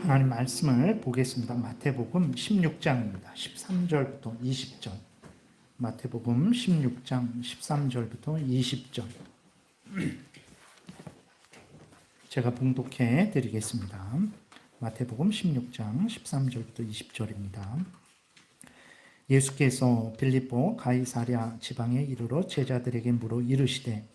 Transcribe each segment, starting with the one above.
하나님 말씀을 보겠습니다. 마태복음 16장입니다. 13절부터 20절. 마태복음 16장 13절부터 20절. 제가 봉독해 드리겠습니다. 마태복음 16장 13절부터 20절입니다. 예수께서 빌립보 가이사랴 지방에 이르러 제자들에게 물어 이르시되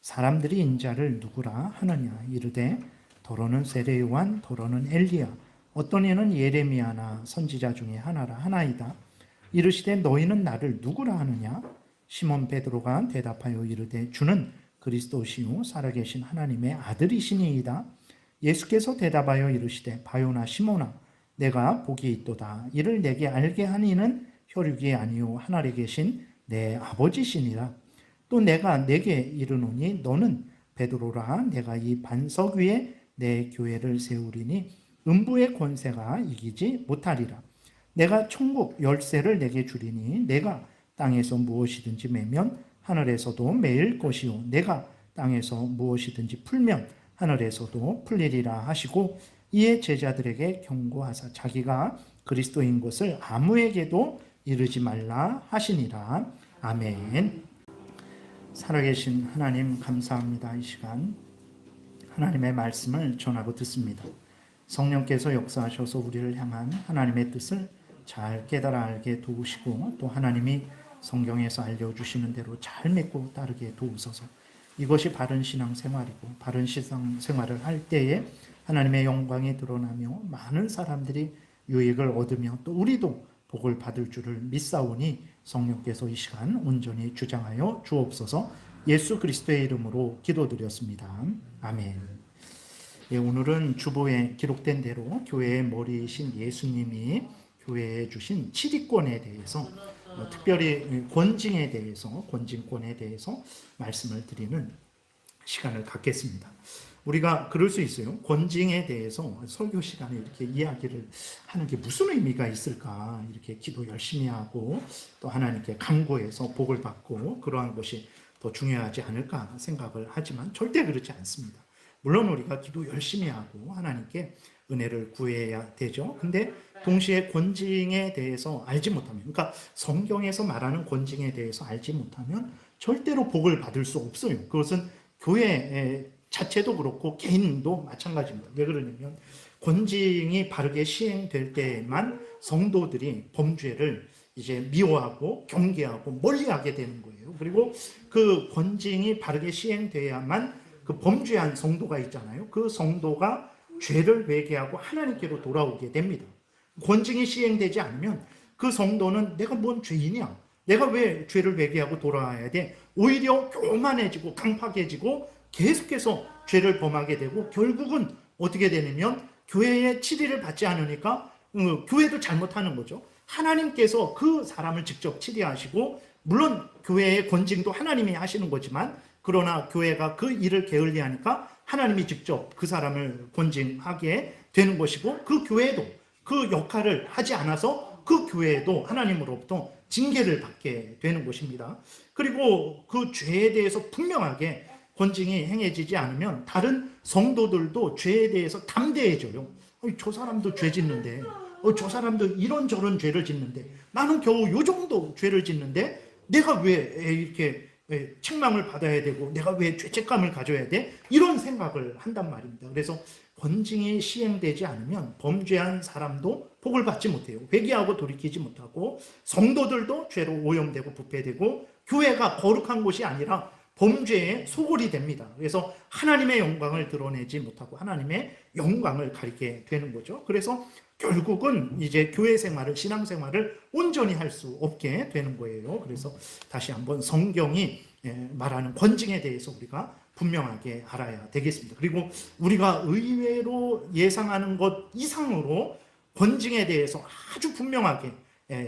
사람들이 인자를 누구라 하느냐 이르되 더러는 세례 요한 더러는 엘리야 어떤 이는 예레미야나 선지자 중에 하나이다. 이르시되 너희는 나를 누구라 하느냐? 시몬 베드로가 대답하여 이르되 주는 그리스도시요 살아계신 하나님의 아들이시니이다. 예수께서 대답하여 이르시되 바요나 시몬아 내가 복이 있도다. 이를 내게 알게 하니는 혈육이 아니요 하늘에 계신 내 아버지시니라. 또 내가 내게 이르노니 너는 베드로라. 내가 이 반석 위에 내 교회를 세우리니 음부의 권세가 이기지 못하리라. 내가 천국 열쇠를 내게 주리니 내가 땅에서 무엇이든지 매면 하늘에서도 매일 것이요 내가 땅에서 무엇이든지 풀면 하늘에서도 풀리리라 하시고 이에 제자들에게 경고하사 자기가 그리스도인 것을 아무에게도 이르지 말라 하시니라. 아멘. 살아계신 하나님 감사합니다. 이 시간 하나님의 말씀을 전하고 듣습니다. 성령께서 역사하셔서 우리를 향한 하나님의 뜻을 잘 깨달아 알게 도우시고 또 하나님이 성경에서 알려주시는 대로 잘 믿고 따르게 도우소서. 이것이 바른 신앙생활이고 바른 신앙생활을 할 때에 하나님의 영광이 드러나며 많은 사람들이 유익을 얻으며 또 우리도 복을 받을 줄을 믿사오니 성령께서 이 시간 온전히 주장하여 주옵소서. 예수 그리스도의 이름으로 기도드렸습니다. 아멘. 예, 오늘은 주보에 기록된 대로 교회의 머리이신 예수님이 교회에 주신 치리권에 대해서 특별히 권징에 대해서 권징권에 대해서 말씀을 드리는 시간을 갖겠습니다. 우리가 그럴 수 있어요. 권징에 대해서 설교 시간에 이렇게 이야기를 하는 게 무슨 의미가 있을까? 이렇게 기도 열심히 하고 또 하나님께 간구해서 복을 받고 그러한 것이 더 중요하지 않을까 생각을 하지만 절대 그렇지 않습니다. 물론 우리가 기도 열심히 하고 하나님께 은혜를 구해야 되죠. 근데 동시에 권징에 대해서 알지 못하면, 그러니까 성경에서 말하는 권징에 대해서 알지 못하면 절대로 복을 받을 수 없어요. 그것은 교회 자체도 그렇고 개인도 마찬가지입니다. 왜 그러냐면 권징이 바르게 시행될 때만 성도들이 범죄를 이제 미워하고 경계하고 멀리하게 되는 거예요. 그리고 그 권징이 바르게 시행돼야만 그 범죄한 성도가 있잖아요. 그 성도가 죄를 회개하고 하나님께로 돌아오게 됩니다. 권징이 시행되지 않으면 그 성도는 내가 뭔 죄이냐? 내가 왜 죄를 회개하고 돌아와야 돼? 오히려 교만해지고 강팍해지고 계속해서 죄를 범하게 되고 결국은 어떻게 되냐면 교회의 치리를 받지 않으니까 교회도 잘못하는 거죠. 하나님께서 그 사람을 직접 치리하시고 물론 교회의 권징도 하나님이 하시는 거지만 그러나 교회가 그 일을 게을리하니까 하나님이 직접 그 사람을 권징하게 되는 것이고 그 교회도 그 역할을 하지 않아서 그 교회도 하나님으로부터 징계를 받게 되는 것입니다. 그리고 그 죄에 대해서 분명하게 권징이 행해지지 않으면 다른 성도들도 죄에 대해서 담대해져요. 저 사람도 죄 짓는데 저 사람도 이런저런 죄를 짓는데 나는 겨우 요 정도 죄를 짓는데 내가 왜 이렇게 책망을 받아야 되고 내가 왜 죄책감을 가져야 돼? 이런 생각을 한단 말입니다. 그래서 권징이 시행되지 않으면 범죄한 사람도 복을 받지 못해요. 회개하고 돌이키지 못하고 성도들도 죄로 오염되고 부패되고 교회가 거룩한 곳이 아니라 범죄의 소굴이 됩니다. 그래서 하나님의 영광을 드러내지 못하고 하나님의 영광을 가리게 되는 거죠. 그래서 결국은 이제 교회 생활을, 신앙 생활을 온전히 할 수 없게 되는 거예요. 그래서 다시 한번 성경이 말하는 권징에 대해서 우리가 분명하게 알아야 되겠습니다. 그리고 우리가 의외로 예상하는 것 이상으로 권징에 대해서 아주 분명하게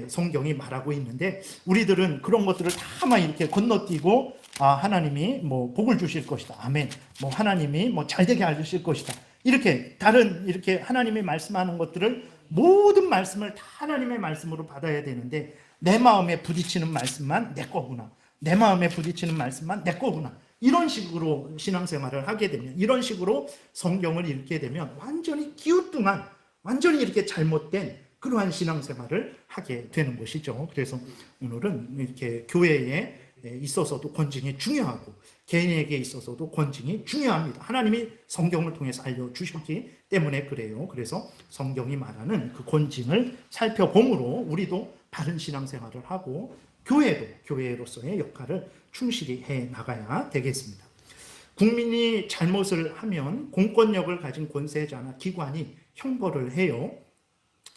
성경이 말하고 있는데 우리들은 그런 것들을 다 막 이렇게 건너뛰고 하나님이 뭐 복을 주실 것이다. 아멘. 뭐 하나님이 뭐 잘되게 해주실 것이다. 이렇게 다른 이렇게 하나님이 말씀하는 것들을 모든 말씀을 다 하나님의 말씀으로 받아야 되는데 내 마음에 부딪히는 말씀만 내 거구나. 내 마음에 부딪히는 말씀만 내 거구나. 이런 식으로 신앙생활을 하게 되면 이런 식으로 성경을 읽게 되면 완전히 기우뚱한 완전히 이렇게 잘못된 그러한 신앙생활을 하게 되는 것이죠. 그래서 오늘은 이렇게 교회에 있어서도 권징이 중요하고 개인에게 있어서도 권징이 중요합니다. 하나님이 성경을 통해서 알려주셨기 때문에 그래요. 그래서 성경이 말하는 그 권징을 살펴보므로 우리도 바른 신앙생활을 하고 교회도 교회로서의 역할을 충실히 해 나가야 되겠습니다. 국민이 잘못을 하면 공권력을 가진 권세자나 기관이 형벌을 해요.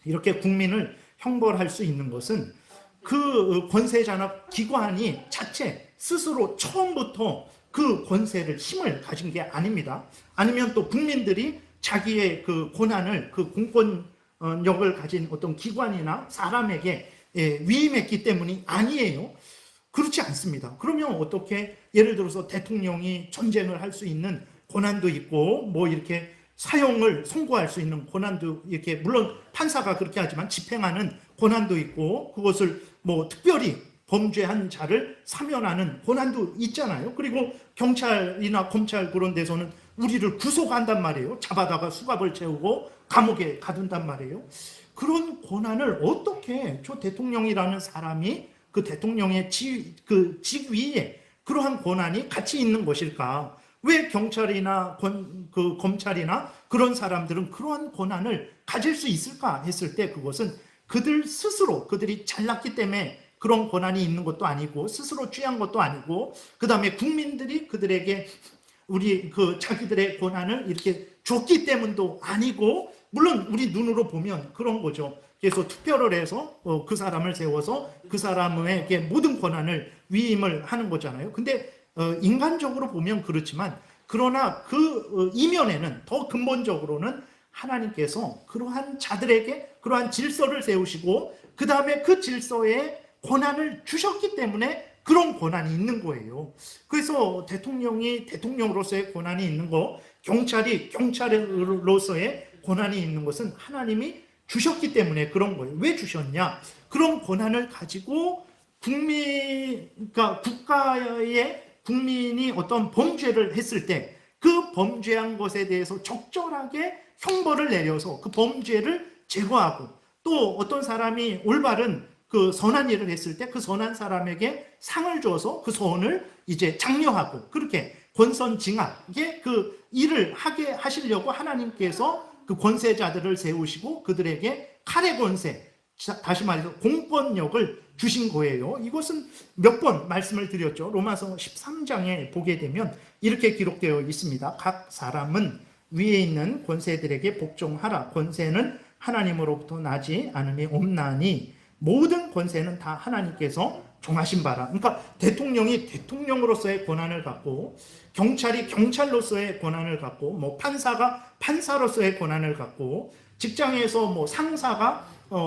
이렇게 국민을 형벌할 수 있는 것은 그 권세자나 기관이 자체 스스로 처음부터 그 권세를 힘을 가진 게 아닙니다. 아니면 또 국민들이 자기의 그 권한을 그 공권력을 가진 어떤 기관이나 사람에게 위임했기 때문이 아니에요. 그렇지 않습니다. 그러면 어떻게 예를 들어서 대통령이 전쟁을 할 수 있는 권한도 있고 뭐 이렇게 사형을 선고할 수 있는 권한도 이렇게 물론 판사가 그렇게 하지만 집행하는 권한도 있고 그것을 뭐 특별히 범죄한 자를 사면하는 권한도 있잖아요. 그리고 경찰이나 검찰 그런 데서는 우리를 구속한단 말이에요. 잡아다가 수갑을 채우고 감옥에 가둔단 말이에요. 그런 권한을 어떻게 저 대통령이라는 사람이 그 대통령의 직위에 그러한 권한이 같이 있는 것일까? 왜 경찰이나 그 검찰이나 그런 사람들은 그러한 권한을 가질 수 있을까 했을 때 그것은 그들 스스로 그들이 잘났기 때문에 그런 권한이 있는 것도 아니고 스스로 취한 것도 아니고 그 다음에 국민들이 그들에게 우리 그 자기들의 권한을 이렇게 줬기 때문도 아니고 물론 우리 눈으로 보면 그런 거죠. 그래서 투표를 해서 그 사람을 세워서 그 사람에게 모든 권한을 위임을 하는 거잖아요. 근데 인간적으로 보면 그렇지만 그러나 그 이면에는 더 근본적으로는 하나님께서 그러한 자들에게 그러한 질서를 세우시고 그 다음에 그 질서에 권한을 주셨기 때문에 그런 권한이 있는 거예요. 그래서 대통령이 대통령으로서의 권한이 있는 거, 경찰이 경찰로서의 권한이 있는 것은 하나님이 주셨기 때문에 그런 거예요. 왜 주셨냐? 그런 권한을 가지고 그러니까 국가의 국민이 어떤 범죄를 했을 때 그 범죄한 것에 대해서 적절하게 형벌을 내려서 그 범죄를 제거하고 또 어떤 사람이 올바른 그 선한 일을 했을 때 그 선한 사람에게 상을 줘서 그 선을 이제 장려하고 그렇게 권선징악의 그 일을 하게 하시려고 하나님께서 그 권세자들을 세우시고 그들에게 칼의 권세, 다시 말해서 공권력을 주신 거예요. 이것은 몇 번 말씀을 드렸죠. 로마서 13장에 보게 되면 이렇게 기록되어 있습니다. 각 사람은 위에 있는 권세들에게 복종하라. 권세는 하나님으로부터 나지 않음이 없나니 모든 권세는 다 하나님께서 정하신 바라. 그러니까 대통령이 대통령으로서의 권한을 갖고 경찰이 경찰로서의 권한을 갖고 뭐 판사가 판사로서의 권한을 갖고 직장에서 뭐 상사가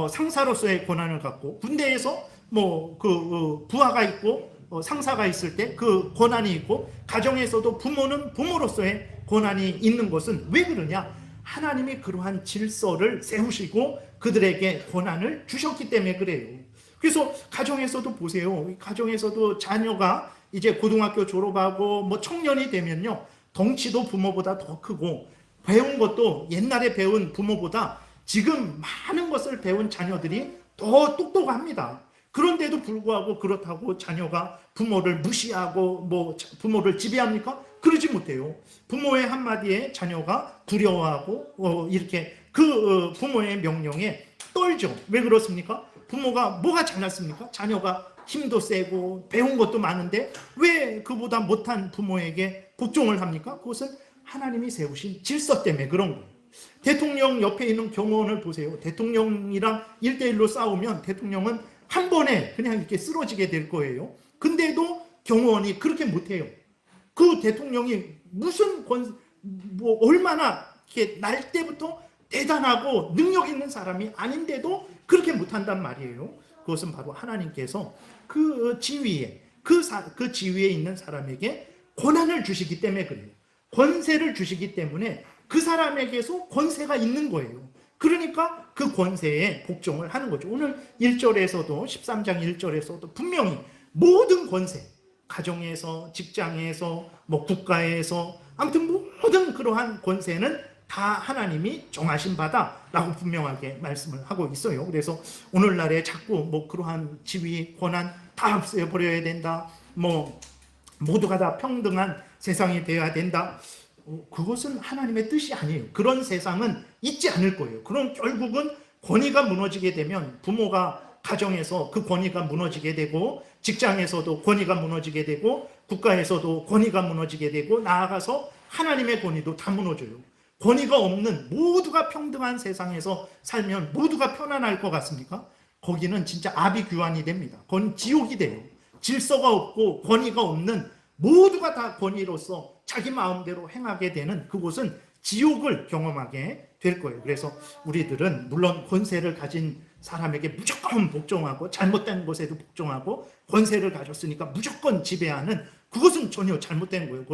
상사로서의 권한을 갖고 군대에서 뭐 그 부하가 있고 상사가 있을 때 그 권한이 있고 가정에서도 부모는 부모로서의 권한이 있는 것은 왜 그러냐? 하나님이 그러한 질서를 세우시고 그들에게 권한을 주셨기 때문에 그래요. 그래서 가정에서도 보세요. 가정에서도 자녀가 이제 고등학교 졸업하고 뭐 청년이 되면요. 덩치도 부모보다 더 크고 배운 것도 옛날에 배운 부모보다 지금 많은 것을 배운 자녀들이 더 똑똑합니다. 그런데도 불구하고 그렇다고 자녀가 부모를 무시하고 뭐 부모를 지배합니까? 그러지 못해요. 부모의 한마디에 자녀가 두려워하고 이렇게 그 부모의 명령에 떨죠. 왜 그렇습니까? 부모가 뭐가 잘났습니까? 자녀가 힘도 세고 배운 것도 많은데 왜 그보다 못한 부모에게 복종을 합니까? 그것은 하나님이 세우신 질서 때문에 그런 거예요. 대통령 옆에 있는 경호원을 보세요. 대통령이랑 1대1로 싸우면 대통령은 한 번에 그냥 이렇게 쓰러지게 될 거예요. 근데도 경호원이 그렇게 못해요. 그 대통령이 무슨 뭐 얼마나 이렇게 날 때부터 대단하고 능력 있는 사람이 아닌데도 그렇게 못한단 말이에요. 그것은 바로 하나님께서 그 지위에 그 지위에 있는 사람에게 권한을 주시기 때문에 그래요. 권세를 주시기 때문에 그 사람에게서 권세가 있는 거예요. 그러니까 그 권세에 복종을 하는 거죠. 오늘 1절에서도 13장 1절에서도 분명히 모든 권세, 가정에서 직장에서 뭐 국가에서 아무튼 모든 그러한 권세는 다 하나님이 정하신 바다라고 분명하게 말씀을 하고 있어요. 그래서 오늘날에 자꾸 뭐 그러한 지위, 권한 다 없애버려야 된다. 뭐 모두가 다 평등한 세상이 되어야 된다. 그것은 하나님의 뜻이 아니에요. 그런 세상은 있지 않을 거예요. 그럼 결국은 권위가 무너지게 되면 부모가 가정에서 그 권위가 무너지게 되고, 직장에서도 권위가 무너지게 되고, 국가에서도 권위가 무너지게 되고, 나아가서 하나님의 권위도 다 무너져요. 권위가 없는 모두가 평등한 세상에서 살면 모두가 편안할 것 같습니까? 거기는 진짜 아비규환이 됩니다. 그건 지옥이 돼요. 질서가 없고 권위가 없는, 모두가 다 권위로서 자기 마음대로 행하게 되는 그곳은 지옥을 경험하게 될 거예요. 그래서 우리들은 물론 권세를 가진 사람에게 무조건 복종하고, 잘못된 것에도 복종하고, 권세를 가졌으니까 무조건 지배하는, 그것은 전혀 잘못된 거예요.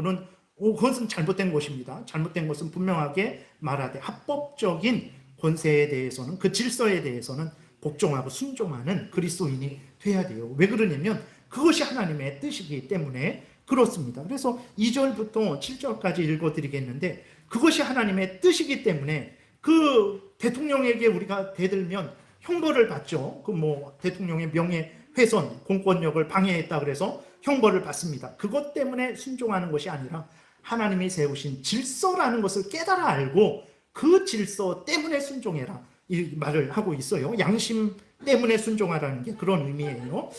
그것은 잘못된 것입니다. 잘못된 것은 분명하게 말하되 합법적인 권세에 대해서는, 그 질서에 대해서는 복종하고 순종하는 그리스도인이 돼야 돼요. 왜 그러냐면 그것이 하나님의 뜻이기 때문에 그렇습니다. 그래서 2절부터 7절까지 읽어드리겠는데, 그것이 하나님의 뜻이기 때문에 그 대통령에게 우리가 대들면 형벌을 받죠. 그 뭐 대통령의 명예훼손, 공권력을 방해했다 그래서 형벌을 받습니다. 그것 때문에 순종하는 것이 아니라 하나님이 세우신 질서라는 것을 깨달아 알고 그 질서 때문에 순종해라, 이 말을 하고 있어요. 양심 때문에 순종하라는 게 그런 의미예요.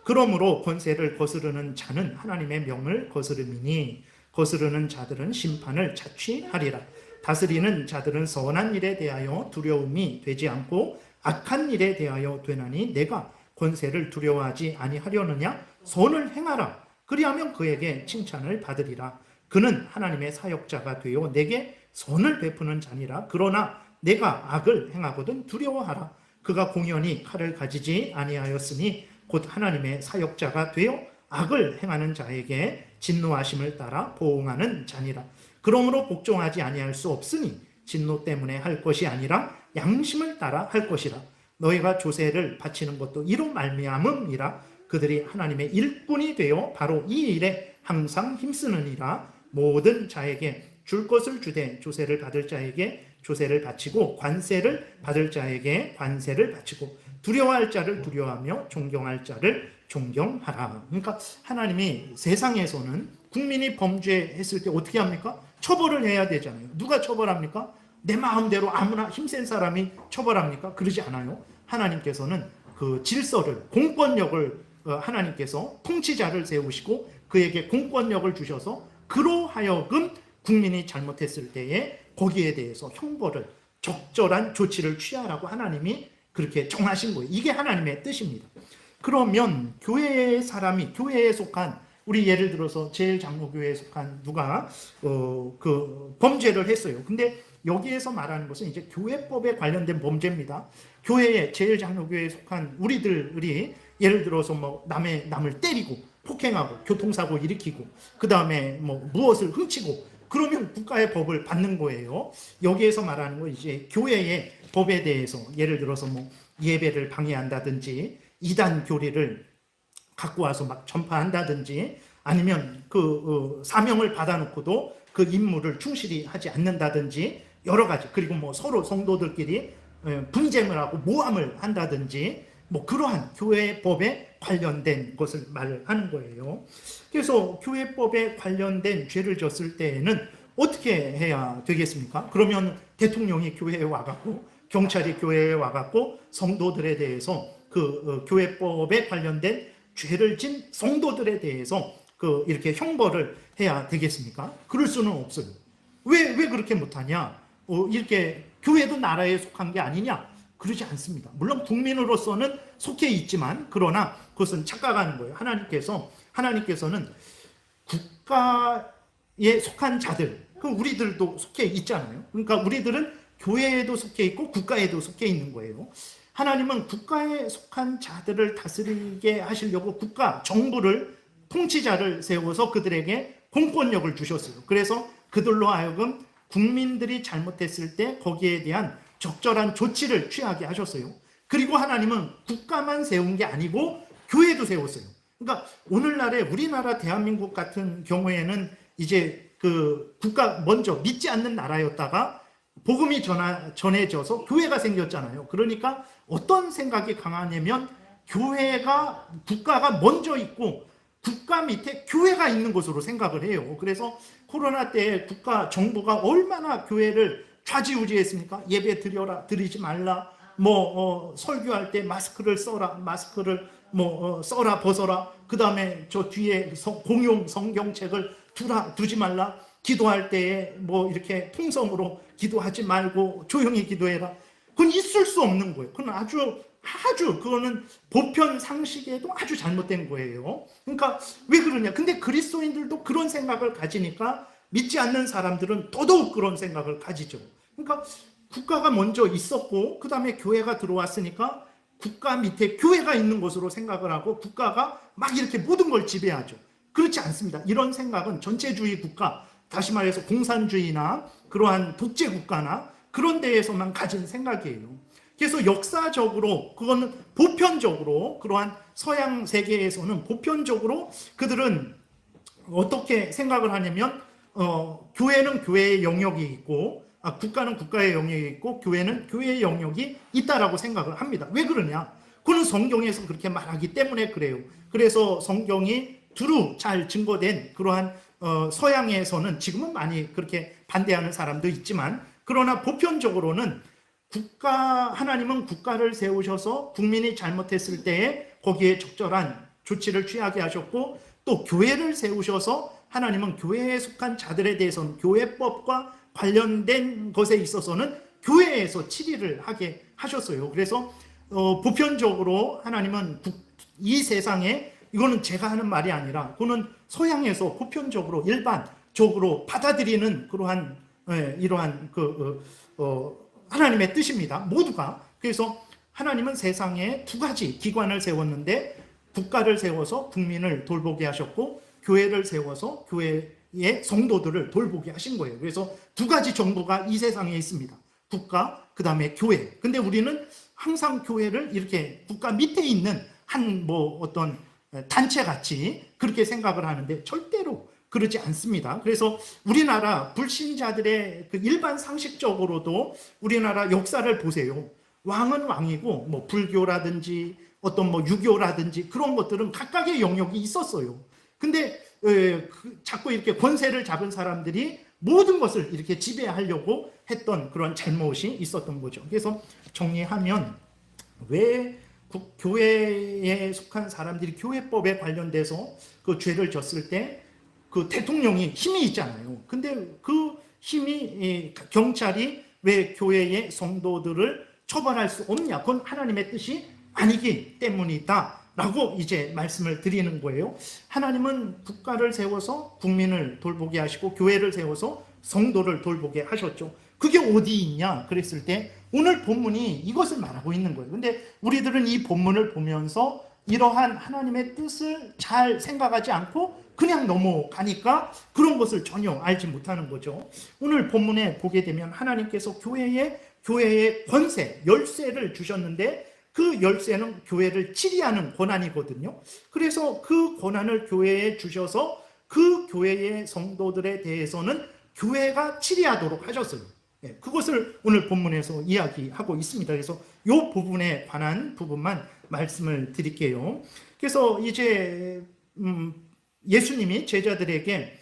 그러므로 권세를 거스르는 자는 하나님의 명을 거스름이니 거스르는 자들은 심판을 자취하리라. 다스리는 자들은 선한 일에 대하여 두려움이 되지 않고 악한 일에 대하여 되나니 내가 권세를 두려워하지 아니하려느냐? 선을 행하라. 그리하면 그에게 칭찬을 받으리라. 그는 하나님의 사역자가 되어 내게 선을 베푸는 자니라. 그러나 내가 악을 행하거든 두려워하라. 그가 공연히 칼을 가지지 아니하였으니 곧 하나님의 사역자가 되어 악을 행하는 자에게 진노하심을 따라 보응하는 자니라. 그러므로 복종하지 아니할 수 없으니 진노 때문에 할 것이 아니라 양심을 따라 할 것이라. 너희가 조세를 바치는 것도 이로 말미암음이라. 그들이 하나님의 일꾼이 되어 바로 이 일에 항상 힘쓰느니라. 모든 자에게 줄 것을 주되 조세를 받을 자에게 조세를 바치고 관세를 받을 자에게 관세를 바치고 두려워할 자를 두려워하며 존경할 자를 존경하라. 그러니까 하나님이 세상에서는 국민이 범죄했을 때 어떻게 합니까? 처벌을 해야 되잖아요. 누가 처벌합니까? 내 마음대로 아무나 힘센 사람이 처벌합니까? 그러지 않아요. 하나님께서는 그 질서를, 공권력을 하나님께서 통치자를 세우시고 그에게 공권력을 주셔서 그로 하여금 국민이 잘못했을 때에 거기에 대해서 형벌을, 적절한 조치를 취하라고 하나님이 그렇게 정하신 거예요. 이게 하나님의 뜻입니다. 그러면 교회의 사람이, 교회에 속한, 우리 예를 들어서 제일장로교회에 속한 누가 그 범죄를 했어요. 근데 여기에서 말하는 것은 이제 교회법에 관련된 범죄입니다. 교회에, 제일장로교회에 속한 우리들이 예를 들어서 뭐 남을 때리고 폭행하고 교통사고 일으키고 그 다음에 뭐 무엇을 훔치고 그러면 국가의 법을 받는 거예요. 여기에서 말하는 건 이제 교회의 법에 대해서, 예를 들어서 뭐 예배를 방해한다든지 이단 교리를 갖고 와서 막 전파한다든지 아니면 그 사명을 받아놓고도 그 임무를 충실히 하지 않는다든지 여러 가지, 그리고 뭐 서로 성도들끼리 분쟁을 하고 모함을 한다든지 뭐 그러한 교회법에 관련된 것을 말하는 거예요. 그래서 교회법에 관련된 죄를 졌을 때에는 어떻게 해야 되겠습니까? 그러면 대통령이 교회에 와갖고, 경찰이 교회에 와갖고 성도들에 대해서 그 교회법에 관련된 죄를 진 성도들에 대해서 그 이렇게 형벌을 해야 되겠습니까? 그럴 수는 없어요. 왜 그렇게 못하냐? 이렇게 교회도 나라에 속한 게 아니냐? 그러지 않습니다. 물론 국민으로서는 속해 있지만, 그러나 그것은 착각하는 거예요. 하나님께서는 국가에 속한 자들, 그 우리들도 속해 있잖아요. 그러니까 우리들은 교회에도 속해 있고 국가에도 속해 있는 거예요. 하나님은 국가에 속한 자들을 다스리게 하시려고 국가, 정부를, 통치자를 세워서 그들에게 공권력을 주셨어요. 그래서 그들로 하여금 국민들이 잘못했을 때 거기에 대한 적절한 조치를 취하게 하셨어요. 그리고 하나님은 국가만 세운 게 아니고 교회도 세웠어요. 그러니까 오늘날에 우리나라 대한민국 같은 경우에는 이제 그 국가 먼저 믿지 않는 나라였다가 복음이 전해져서 교회가 생겼잖아요. 그러니까 어떤 생각이 강하냐면 교회가 국가가 먼저 있고 국가 밑에 교회가 있는 것으로 생각을 해요. 그래서 코로나 때 국가 정부가 얼마나 교회를 좌지우지했습니까? 예배 드려라, 드리지 말라, 설교할 때 마스크를 써라, 마스크를 써라, 벗어라. 그 다음에 저 뒤에 공용 성경책을 두지 말라. 기도할 때에 이렇게 통성으로 기도하지 말고 조용히 기도해라. 그건 있을 수 없는 거예요. 그건 아주 그거는 보편 상식에도 아주 잘못된 거예요. 그러니까 왜 그러냐? 근데 그리스도인들도 그런 생각을 가지니까 믿지 않는 사람들은 더더욱 그런 생각을 가지죠. 그러니까 국가가 먼저 있었고 그 다음에 교회가 들어왔으니까 국가 밑에 교회가 있는 것으로 생각을 하고 국가가 막 이렇게 모든 걸 지배하죠. 그렇지 않습니다. 이런 생각은 전체주의 국가, 다시 말해서 공산주의나 그러한 독재 국가나 그런 데에서만 가진 생각이에요. 그래서 역사적으로 그거는 보편적으로 그러한 서양 세계에서는 보편적으로 그들은 어떻게 생각을 하냐면 교회는 교회의 영역이 있고 국가는 국가의 영역이 있고 교회는 교회의 영역이 있다라고 생각을 합니다. 왜 그러냐? 그는 성경에서 그렇게 말하기 때문에 그래요. 그래서 성경이 두루 잘 증거된 그러한 서양에서는 지금은 많이 그렇게 반대하는 사람도 있지만 그러나 보편적으로는 하나님은 국가를 세우셔서 국민이 잘못했을 때에 거기에 적절한 조치를 취하게 하셨고 또 교회를 세우셔서 하나님은 교회에 속한 자들에 대해서는 교회법과 관련된 것에 있어서는 교회에서 치리를 하게 하셨어요. 그래서 보편적으로 하나님은 이 세상에 이거는 제가 하는 말이 아니라 그거는 서양에서 보편적으로 일반적으로 받아들이는 그러한 이러한 하나님의 뜻입니다. 모두가. 그래서 하나님은 세상에 두 가지 기관을 세웠는데 국가를 세워서 국민을 돌보게 하셨고 교회를 세워서 교회의 성도들을 돌보게 하신 거예요. 그래서 두 가지 정부가 이 세상에 있습니다. 국가, 그 다음에 교회. 근데 우리는 항상 교회를 이렇게 국가 밑에 있는 어떤 단체 같이 그렇게 생각을 하는데 절대로 그러지 않습니다. 그래서 우리나라 불신자들의 일반 상식적으로도 우리나라 역사를 보세요. 왕은 왕이고 불교라든지 어떤 유교라든지 그런 것들은 각각의 영역이 있었어요. 근데 자꾸 이렇게 권세를 잡은 사람들이 모든 것을 이렇게 지배하려고 했던 그런 잘못이 있었던 거죠. 그래서 정리하면 왜 교회에 속한 사람들이 교회법에 관련돼서 그 죄를 졌을 때 그 대통령이 힘이 있잖아요. 근데 그 힘이 경찰이 왜 교회의 성도들을 처벌할 수 없냐? 그건 하나님의 뜻이 아니기 때문이다 라고 이제 말씀을 드리는 거예요. 하나님은 국가를 세워서 국민을 돌보게 하시고 교회를 세워서 성도를 돌보게 하셨죠. 그게 어디 있냐 그랬을 때 오늘 본문이 이것을 말하고 있는 거예요. 근데 우리들은 이 본문을 보면서 이러한 하나님의 뜻을 잘 생각하지 않고 그냥 넘어가니까 그런 것을 전혀 알지 못하는 거죠. 오늘 본문에 보게 되면 하나님께서 교회의 권세, 열쇠를 주셨는데 그 열쇠는 교회를 치리하는 권한이거든요. 그래서 그 권한을 교회에 주셔서 그 교회의 성도들에 대해서는 교회가 치리하도록 하셨어요. 그것을 오늘 본문에서 이야기하고 있습니다. 그래서 이 부분에 관한 부분만 말씀을 드릴게요. 그래서 이제 예수님이 제자들에게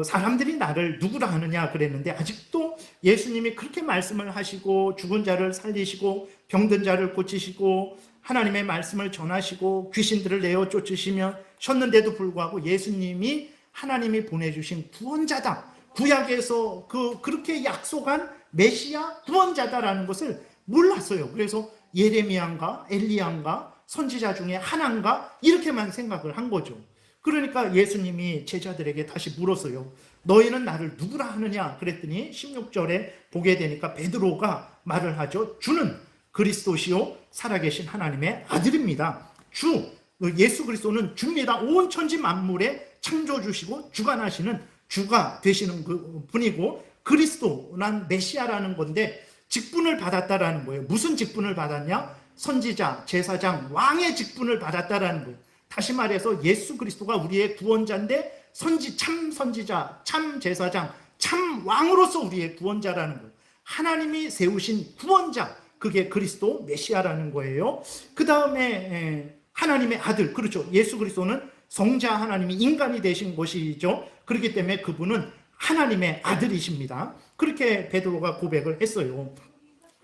사람들이 나를 누구라 하느냐 그랬는데 아직도 예수님이 그렇게 말씀을 하시고 죽은 자를 살리시고 병든 자를 고치시고 하나님의 말씀을 전하시고 귀신들을 내어 쫓으시셨는데도 불구하고 예수님이 하나님이 보내주신 구원자다. 구약에서 그렇게 약속한 메시아 구원자다라는 것을 몰랐어요. 그래서 예레미야인가 엘리야인가 선지자 중에 하나인가 이렇게만 생각을 한 거죠. 그러니까 예수님이 제자들에게 다시 물었어요. 너희는 나를 누구라 하느냐 그랬더니 16절에 보게 되니까 베드로가 말을 하죠. 주는 그리스도시요 살아계신 하나님의 아들입니다. 주 예수 그리스도는 주입니다. 온 천지 만물의 창조주시고 주관하시는 주가 되시는 그 분이고 그리스도란 메시아라는 건데 직분을 받았다라는 거예요. 무슨 직분을 받았냐? 선지자, 제사장, 왕의 직분을 받았다라는 거예요. 다시 말해서 예수 그리스도가 우리의 구원자인데 참 선지자, 참 제사장, 참 왕으로서 우리의 구원자라는 거예요. 하나님이 세우신 구원자, 그게 그리스도 메시아라는 거예요. 그 다음에 하나님의 아들, 그렇죠. 예수 그리스도는 성자 하나님이 인간이 되신 것이죠. 그렇기 때문에 그분은 하나님의 아들이십니다. 그렇게 베드로가 고백을 했어요.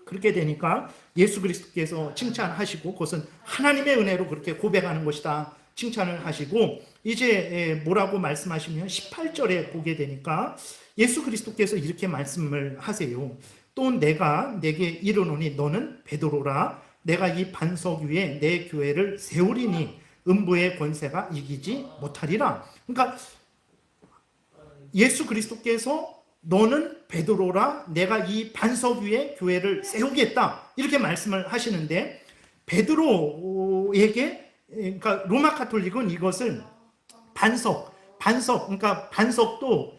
그렇게 되니까 예수 그리스도께서 칭찬하시고 그것은 하나님의 은혜로 그렇게 고백하는 것이다 칭찬을 하시고, 이제 뭐라고 말씀하시면 18절에 보게 되니까 예수 그리스도께서 이렇게 말씀을 하세요. 또 내가 내게 이르노니 너는 베드로라. 내가 이 반석 위에 내 교회를 세우리니 음부의 권세가 이기지 못하리라. 그러니까 예수 그리스도께서 너는 베드로라, 내가 이 반석 위에 교회를 세우겠다 이렇게 말씀을 하시는데, 베드로에게, 그러니까 로마 카톨릭은 이것을 반석, 그러니까 반석도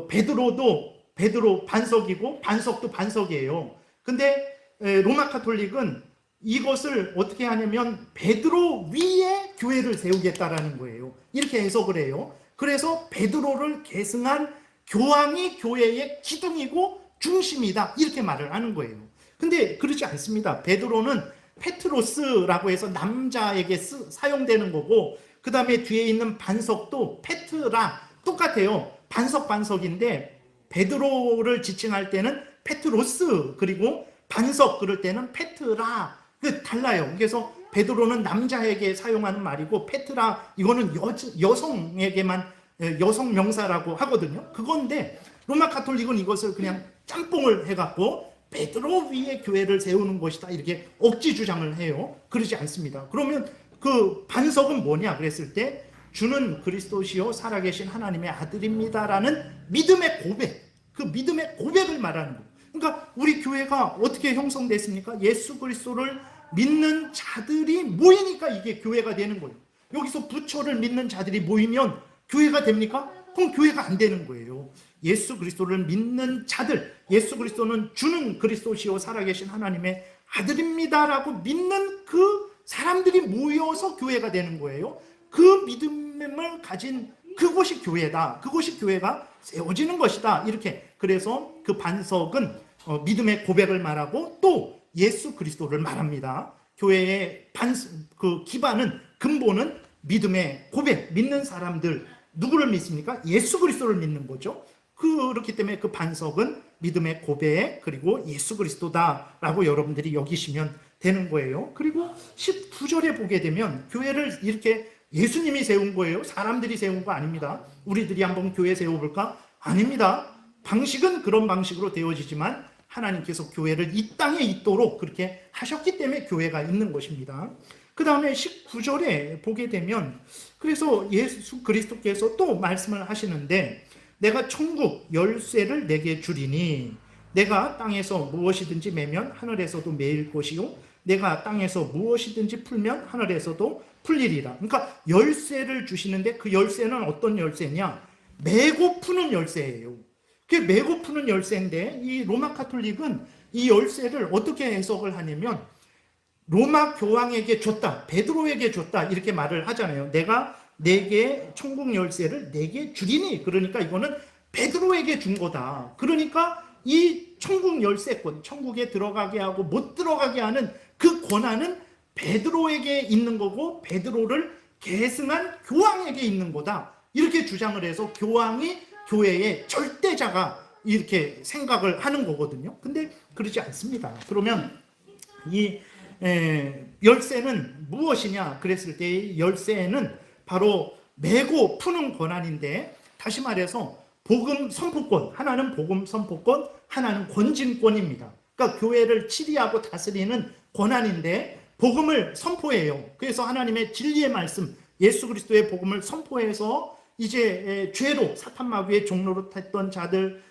베드로 반석이고 반석도 반석이에요. 근데 로마 카톨릭은 이것을 어떻게 하냐면 베드로 위에 교회를 세우겠다라는 거예요. 이렇게 해석을 해요. 그래서 베드로를 계승한 교황이 교회의 기둥이고 중심이다 이렇게 말을 하는 거예요. 근데 그렇지 않습니다. 베드로는 페트로스라고 해서 남자에게 사용되는 거고, 그 다음에 뒤에 있는 반석도 페트라, 똑같아요. 반석인데 베드로를 지칭할 때는 페트로스, 그리고 반석 그럴 때는 페트라, 달라요. 그래서 베드로는 남자에게 사용하는 말이고 페트라 이거는 여성에게만, 여성 명사라고 하거든요. 그건데 로마 카톨릭은 이것을 그냥 짬뽕을 해갖고 베드로 위에 교회를 세우는 것이다 이렇게 억지 주장을 해요. 그러지 않습니다. 그러면 그 반석은 뭐냐 그랬을 때 주는 그리스도시요 살아계신 하나님의 아들입니다라는 믿음의 고백, 그 믿음의 고백을 말하는 거예요. 그러니까 우리 교회가 어떻게 형성됐습니까? 예수 그리스도를 믿는 자들이 모이니까 이게 교회가 되는 거예요. 여기서 부처를 믿는 자들이 모이면 교회가 됩니까? 그럼 교회가 안 되는 거예요. 예수 그리스도를 믿는 자들, 예수 그리스도는 주는 그리스도시요 살아계신 하나님의 아들입니다라고 믿는 그 사람들이 모여서 교회가 되는 거예요. 그 믿음을 가진 그곳이 교회다. 그곳이 교회가 세워지는 것이다. 이렇게. 그래서 그 반석은 믿음의 고백을 말하고 또 예수 그리스도를 말합니다. 교회의 그 기반은, 근본은 믿음의 고백, 믿는 사람들, 누구를 믿습니까? 예수 그리스도를 믿는 거죠. 그렇기 때문에 그 반석은 믿음의 고백, 그리고 예수 그리스도다라고 여러분들이 여기시면 되는 거예요. 그리고 19절에 보게 되면 교회를 이렇게 예수님이 세운 거예요. 사람들이 세운 거 아닙니다. 우리들이 한번 교회 세워볼까? 아닙니다. 방식은 그런 방식으로 되어지지만 하나님께서 교회를 이 땅에 있도록 그렇게 하셨기 때문에 교회가 있는 것입니다. 그 다음에 19절에 보게 되면 그래서 예수 그리스도께서 또 말씀을 하시는데, 내가 천국 열쇠를 내게 주리니 내가 땅에서 무엇이든지 매면 하늘에서도 매일 것이요 내가 땅에서 무엇이든지 풀면 하늘에서도 풀리리라. 그러니까 열쇠를 주시는데 그 열쇠는 어떤 열쇠냐? 매고 푸는 열쇠예요. 그게 매고 푸는 열쇠인데 이 로마 카톨릭은 이 열쇠를 어떻게 해석을 하냐면 로마 교황에게 줬다, 베드로에게 줬다 이렇게 말을 하잖아요. 내가 내게 천국 열쇠를 내게 주리니, 그러니까 이거는 베드로에게 준 거다. 그러니까 이 천국 열쇠권, 천국에 들어가게 하고 못 들어가게 하는 그 권한은 베드로에게 있는 거고 베드로를 계승한 교황에게 있는 거다. 이렇게 주장을 해서 교황이 교회의 절대자가 이렇게 생각을 하는 거거든요. 근데 그러지 않습니다. 그러면 이 열쇠는 무엇이냐 그랬을 때 이 열쇠는 바로 매고 푸는 권한인데, 다시 말해서 복음 선포권, 하나는 복음 선포권, 하나는 권진권입니다. 그러니까 교회를 치리하고 다스리는 권한인데 복음을 선포해요. 그래서 하나님의 진리의 말씀, 예수 그리스도의 복음을 선포해서 이제 죄로, 사탄 마귀의 종로로 했던 자들,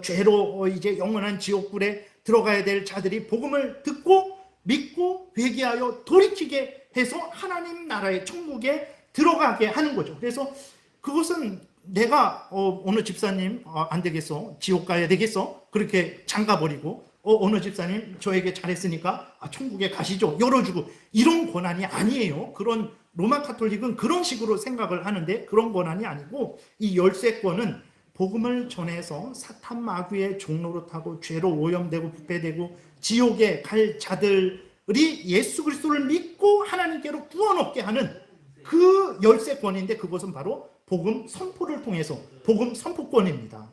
죄로 이제 영원한 지옥불에 들어가야 될 자들이 복음을 듣고 믿고 회개하여 돌이키게 해서 하나님 나라의 천국에 들어가게 하는 거죠. 그래서 그것은 내가 어느 집사님 안 되겠어, 지옥 가야 되겠어, 그렇게 잠가버리고 어느 집사님 저에게 잘했으니까 천국에 가시죠, 열어주고, 이런 권한이 아니에요. 그런 로마 카톨릭은 그런 식으로 생각을 하는데 그런 권한이 아니고 이 열쇠권은 복음을 전해서 사탄 마귀의 종로로 타고 죄로 오염되고 부패되고 지옥에 갈 자들이 예수 그리스도를 믿고 하나님께로 구원 얻게 하는 그 열쇠권인데, 그것은 바로 복음 선포를 통해서 복음 선포권입니다.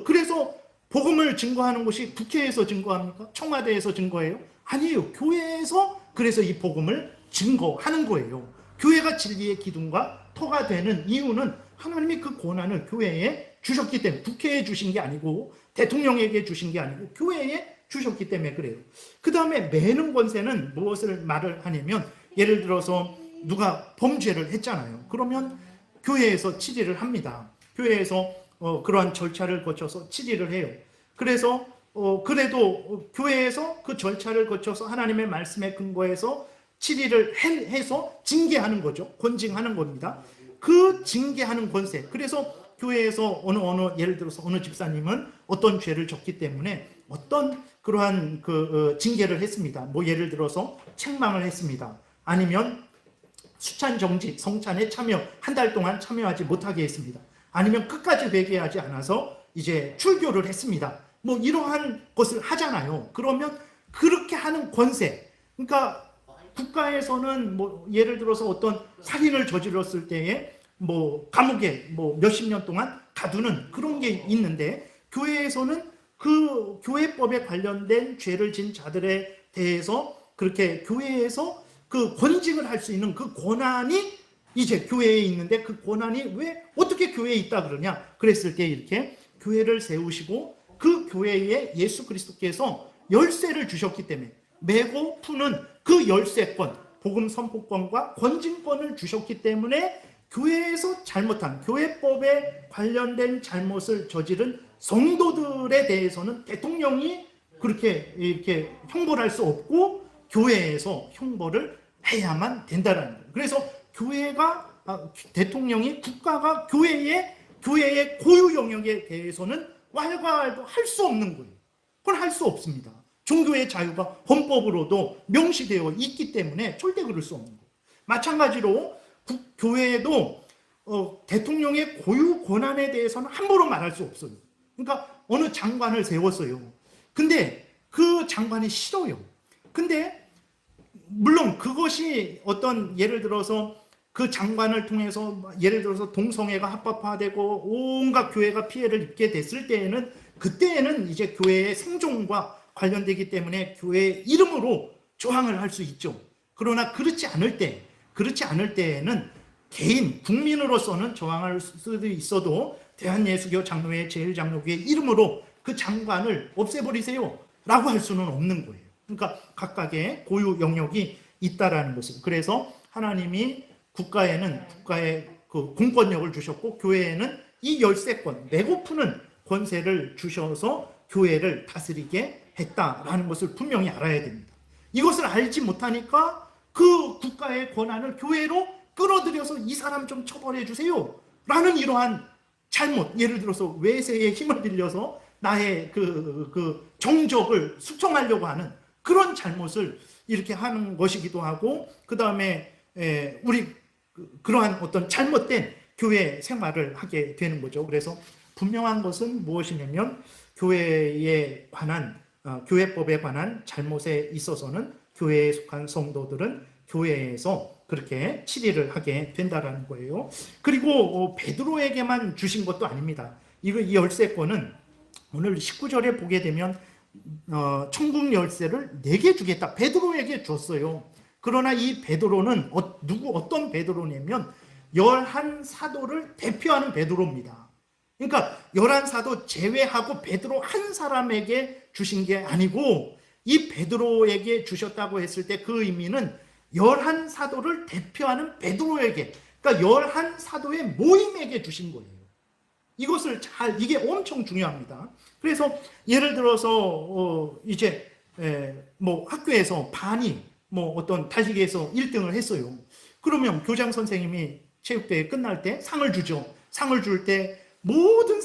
그래서 복음을 증거하는 것이 국회에서 증거합니까? 청와대에서 증거해요? 아니에요. 교회에서 그래서 이 복음을 증거하는 거예요. 교회가 진리의 기둥과 터가 되는 이유는 하나님이 그 권한을 교회에 주셨기 때문에, 국회에 주신 게 아니고 대통령에게 주신 게 아니고 교회에 주셨기 때문에 그래요. 그 다음에 매는 권세는 무엇을 말을 하냐면, 예를 들어서 누가 범죄를 했잖아요. 그러면 교회에서 치리를 합니다. 교회에서 그러한 절차를 거쳐서 치리를 해요. 그래서 그래도 교회에서 그 절차를 거쳐서 하나님의 말씀에 근거해서 치리를 해서 징계하는 거죠. 권징하는 겁니다. 그 징계하는 권세. 그래서 교회에서 예를 들어서 어느 집사님은 어떤 죄를 졌기 때문에 어떤 그러한 징계를 했습니다. 뭐 예를 들어서 책망을 했습니다. 아니면 수찬 정지, 성찬에 참여, 한 달 동안 참여하지 못하게 했습니다. 아니면 끝까지 회개하지 않아서 이제 출교를 했습니다. 뭐 이러한 것을 하잖아요. 그러면 그렇게 하는 권세, 그러니까 국가에서는 뭐 예를 들어서 어떤 살인을 저질렀을 때에 뭐 감옥에 뭐 몇십 년 동안 가두는 그런 게 있는데, 교회에서는 그 교회법에 관련된 죄를 진 자들에 대해서 그렇게 교회에서 그 권징을 할 수 있는 그 권한이 이제 교회에 있는데, 그 권한이 왜 어떻게 교회에 있다 그러냐 그랬을 때, 이렇게 교회를 세우시고 그 교회에 예수 그리스도께서 열쇠를 주셨기 때문에, 매고 푸는 그 열쇠권, 복음 선포권과 권징권을 주셨기 때문에 교회에서 잘못한, 교회법에 관련된 잘못을 저지른 성도들에 대해서는 대통령이 그렇게 이렇게 형벌할 수 없고 교회에서 형벌을 해야만 된다는 거예요. 그래서 대통령이, 국가가 교회의 고유 영역에 대해서는 왈가왈부 할 수 없는 거예요. 그건 할 수 없습니다. 종교의 자유가 헌법으로도 명시되어 있기 때문에 절대 그럴 수 없는 거예요. 마찬가지로 교회에도 대통령의 고유 권한에 대해서는 함부로 말할 수 없어요. 그러니까 어느 장관을 세웠어요. 근데 그 장관이 싫어요. 근데 물론 그것이 어떤 예를 들어서 그 장관을 통해서 예를 들어서 동성애가 합법화되고 온갖 교회가 피해를 입게 됐을 때에는, 그때에는 이제 교회의 생존과 관련되기 때문에 교회의 이름으로 저항을 할 수 있죠. 그러나 그렇지 않을 때에는 개인 국민으로서는 저항할 수도 있어도 대한예수교 장로회 제1장로교회 이름으로 그 장관을 없애버리세요 라고 할 수는 없는 거예요. 그러니까 각각의 고유 영역이 있다라는 것을. 그래서 하나님이 국가의 그 공권력을 주셨고, 교회에는 이 열쇠권, 매고 푸는 권세를 주셔서 교회를 다스리게 했다라는 것을 분명히 알아야 됩니다. 이것을 알지 못하니까 그 국가의 권한을 교회로 끌어들여서 이 사람 좀 처벌해 주세요 라는 이러한 잘못, 예를 들어서 외세의 힘을 빌려서 나의 그 정적을 숙청하려고 하는 그런 잘못을 이렇게 하는 것이기도 하고, 그 다음에 우리 그러한 어떤 잘못된 교회 생활을 하게 되는 거죠. 그래서 분명한 것은 무엇이냐면, 교회에 관한 교회법에 관한 잘못에 있어서는 교회에 속한 성도들은 교회에서 그렇게 치리를 하게 된다라는 거예요. 그리고 베드로에게만 주신 것도 아닙니다. 이 열쇠권은 오늘 19절에 보게 되면 천국 열쇠를 4개 주겠다, 베드로에게 줬어요. 그러나 이 베드로는 어떤 베드로냐면 11사도를 대표하는 베드로입니다. 그러니까 11사도 제외하고 베드로 한 사람에게 주신 게 아니고, 이 베드로에게 주셨다고 했을 때 그 의미는 11사도를 대표하는 베드로에게, 그러니까 11사도의 모임에게 주신 거예요. 이게 엄청 중요합니다. 그래서 예를 들어서 이제 뭐 학교에서 반이 뭐 어떤 달리기에서 1등을 했어요. 그러면 교장 선생님이 체육대회 끝날 때 상을 주죠. 상을 줄 때 모든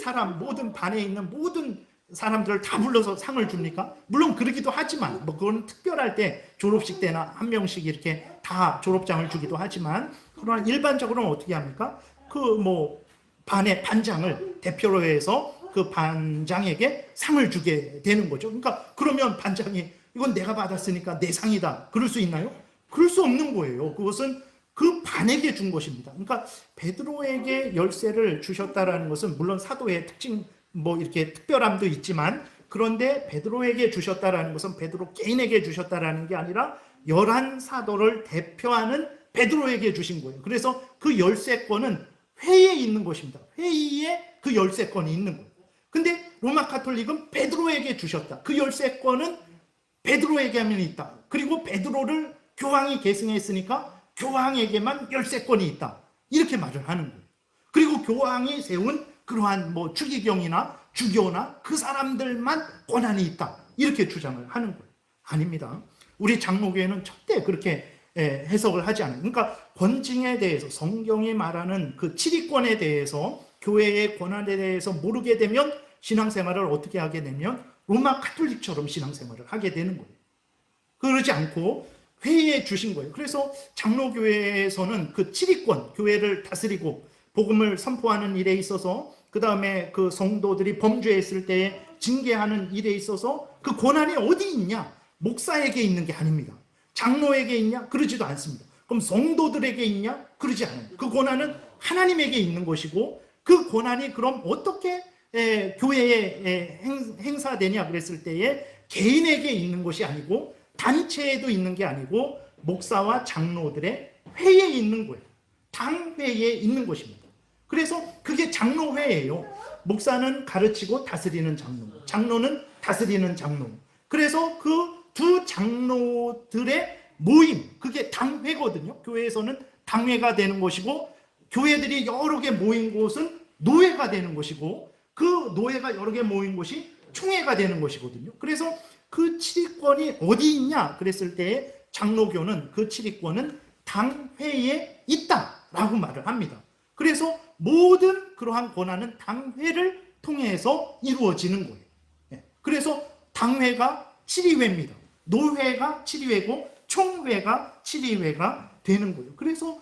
반에 있는 모든 사람들을 다 불러서 상을 줍니까? 물론 그러기도 하지만, 뭐 그건 특별할 때 졸업식 때나 한 명씩 이렇게 다 졸업장을 주기도 하지만, 그러나 일반적으로는 어떻게 합니까? 그 뭐 반의 반장을 대표로 해서 그 반장에게 상을 주게 되는 거죠. 그러니까 그러면 반장이 이건 내가 받았으니까 내 상이다, 그럴 수 있나요? 그럴 수 없는 거예요. 그것은 그 반에게 준 것입니다. 그러니까 베드로에게 열쇠를 주셨다라는 것은 물론 사도의 특징 뭐 이렇게 특별함도 있지만, 그런데 베드로에게 주셨다라는 것은 베드로 개인에게 주셨다라는 게 아니라 11사도를 대표하는 베드로에게 주신 거예요. 그래서 그 열쇠권은 회의에 있는 것입니다. 회의에 그 열쇠권이 있는 거예요. 근데 로마 카톨릭은 베드로에게 주셨다. 그 열쇠권은 베드로에게만 있다. 그리고 베드로를 교황이 계승했으니까 교황에게만 열쇠권이 있다, 이렇게 말을 하는 거예요. 그리고 교황이 세운 그러한 뭐 추기경이나 주교나 그 사람들만 권한이 있다, 이렇게 주장을 하는 거예요. 아닙니다. 우리 장로교회는 절대 그렇게 해석을 하지 않아요. 그러니까 권징에 대해서, 성경이 말하는 그 치리권에 대해서, 교회의 권한에 대해서 모르게 되면 신앙생활을 어떻게 하게 되면 로마 카톨릭처럼 신앙생활을 하게 되는 거예요. 그러지 않고 회의에 주신 거예요. 그래서 장로교회에서는 그 치리권, 교회를 다스리고 복음을 선포하는 일에 있어서, 그 다음에 그 성도들이 범죄했을 때 징계하는 일에 있어서 그 권한이 어디 있냐? 목사에게 있는 게 아닙니다. 장로에게 있냐? 그러지도 않습니다. 그럼 성도들에게 있냐? 그러지 않아요. 그 권한은 하나님에게 있는 것이고, 그 권한이 그럼 어떻게 교회에 행사되냐 그랬을 때에 개인에게 있는 것이 아니고 단체에도 있는 게 아니고 목사와 장로들의 회의에 있는 거예요. 당회에 있는 것입니다. 그래서 그게 장로회예요. 목사는 가르치고 다스리는 장로, 장로는 다스리는 장로. 그래서 그 두 장로들의 모임, 그게 당회거든요. 교회에서는 당회가 되는 것이고, 교회들이 여러 개 모인 곳은 노회가 되는 것이고, 그 노회가 여러 개 모인 곳이 총회가 되는 것이거든요. 그래서 그 치리권이 어디 있냐 그랬을 때 장로교는 그 치리권은 당회에 있다라고 말을 합니다. 그래서 모든 그러한 권한은 당회를 통해서 이루어지는 거예요. 그래서 당회가 치리회입니다. 노회가 치리회고 총회가 치리회가 되는 거예요. 그래서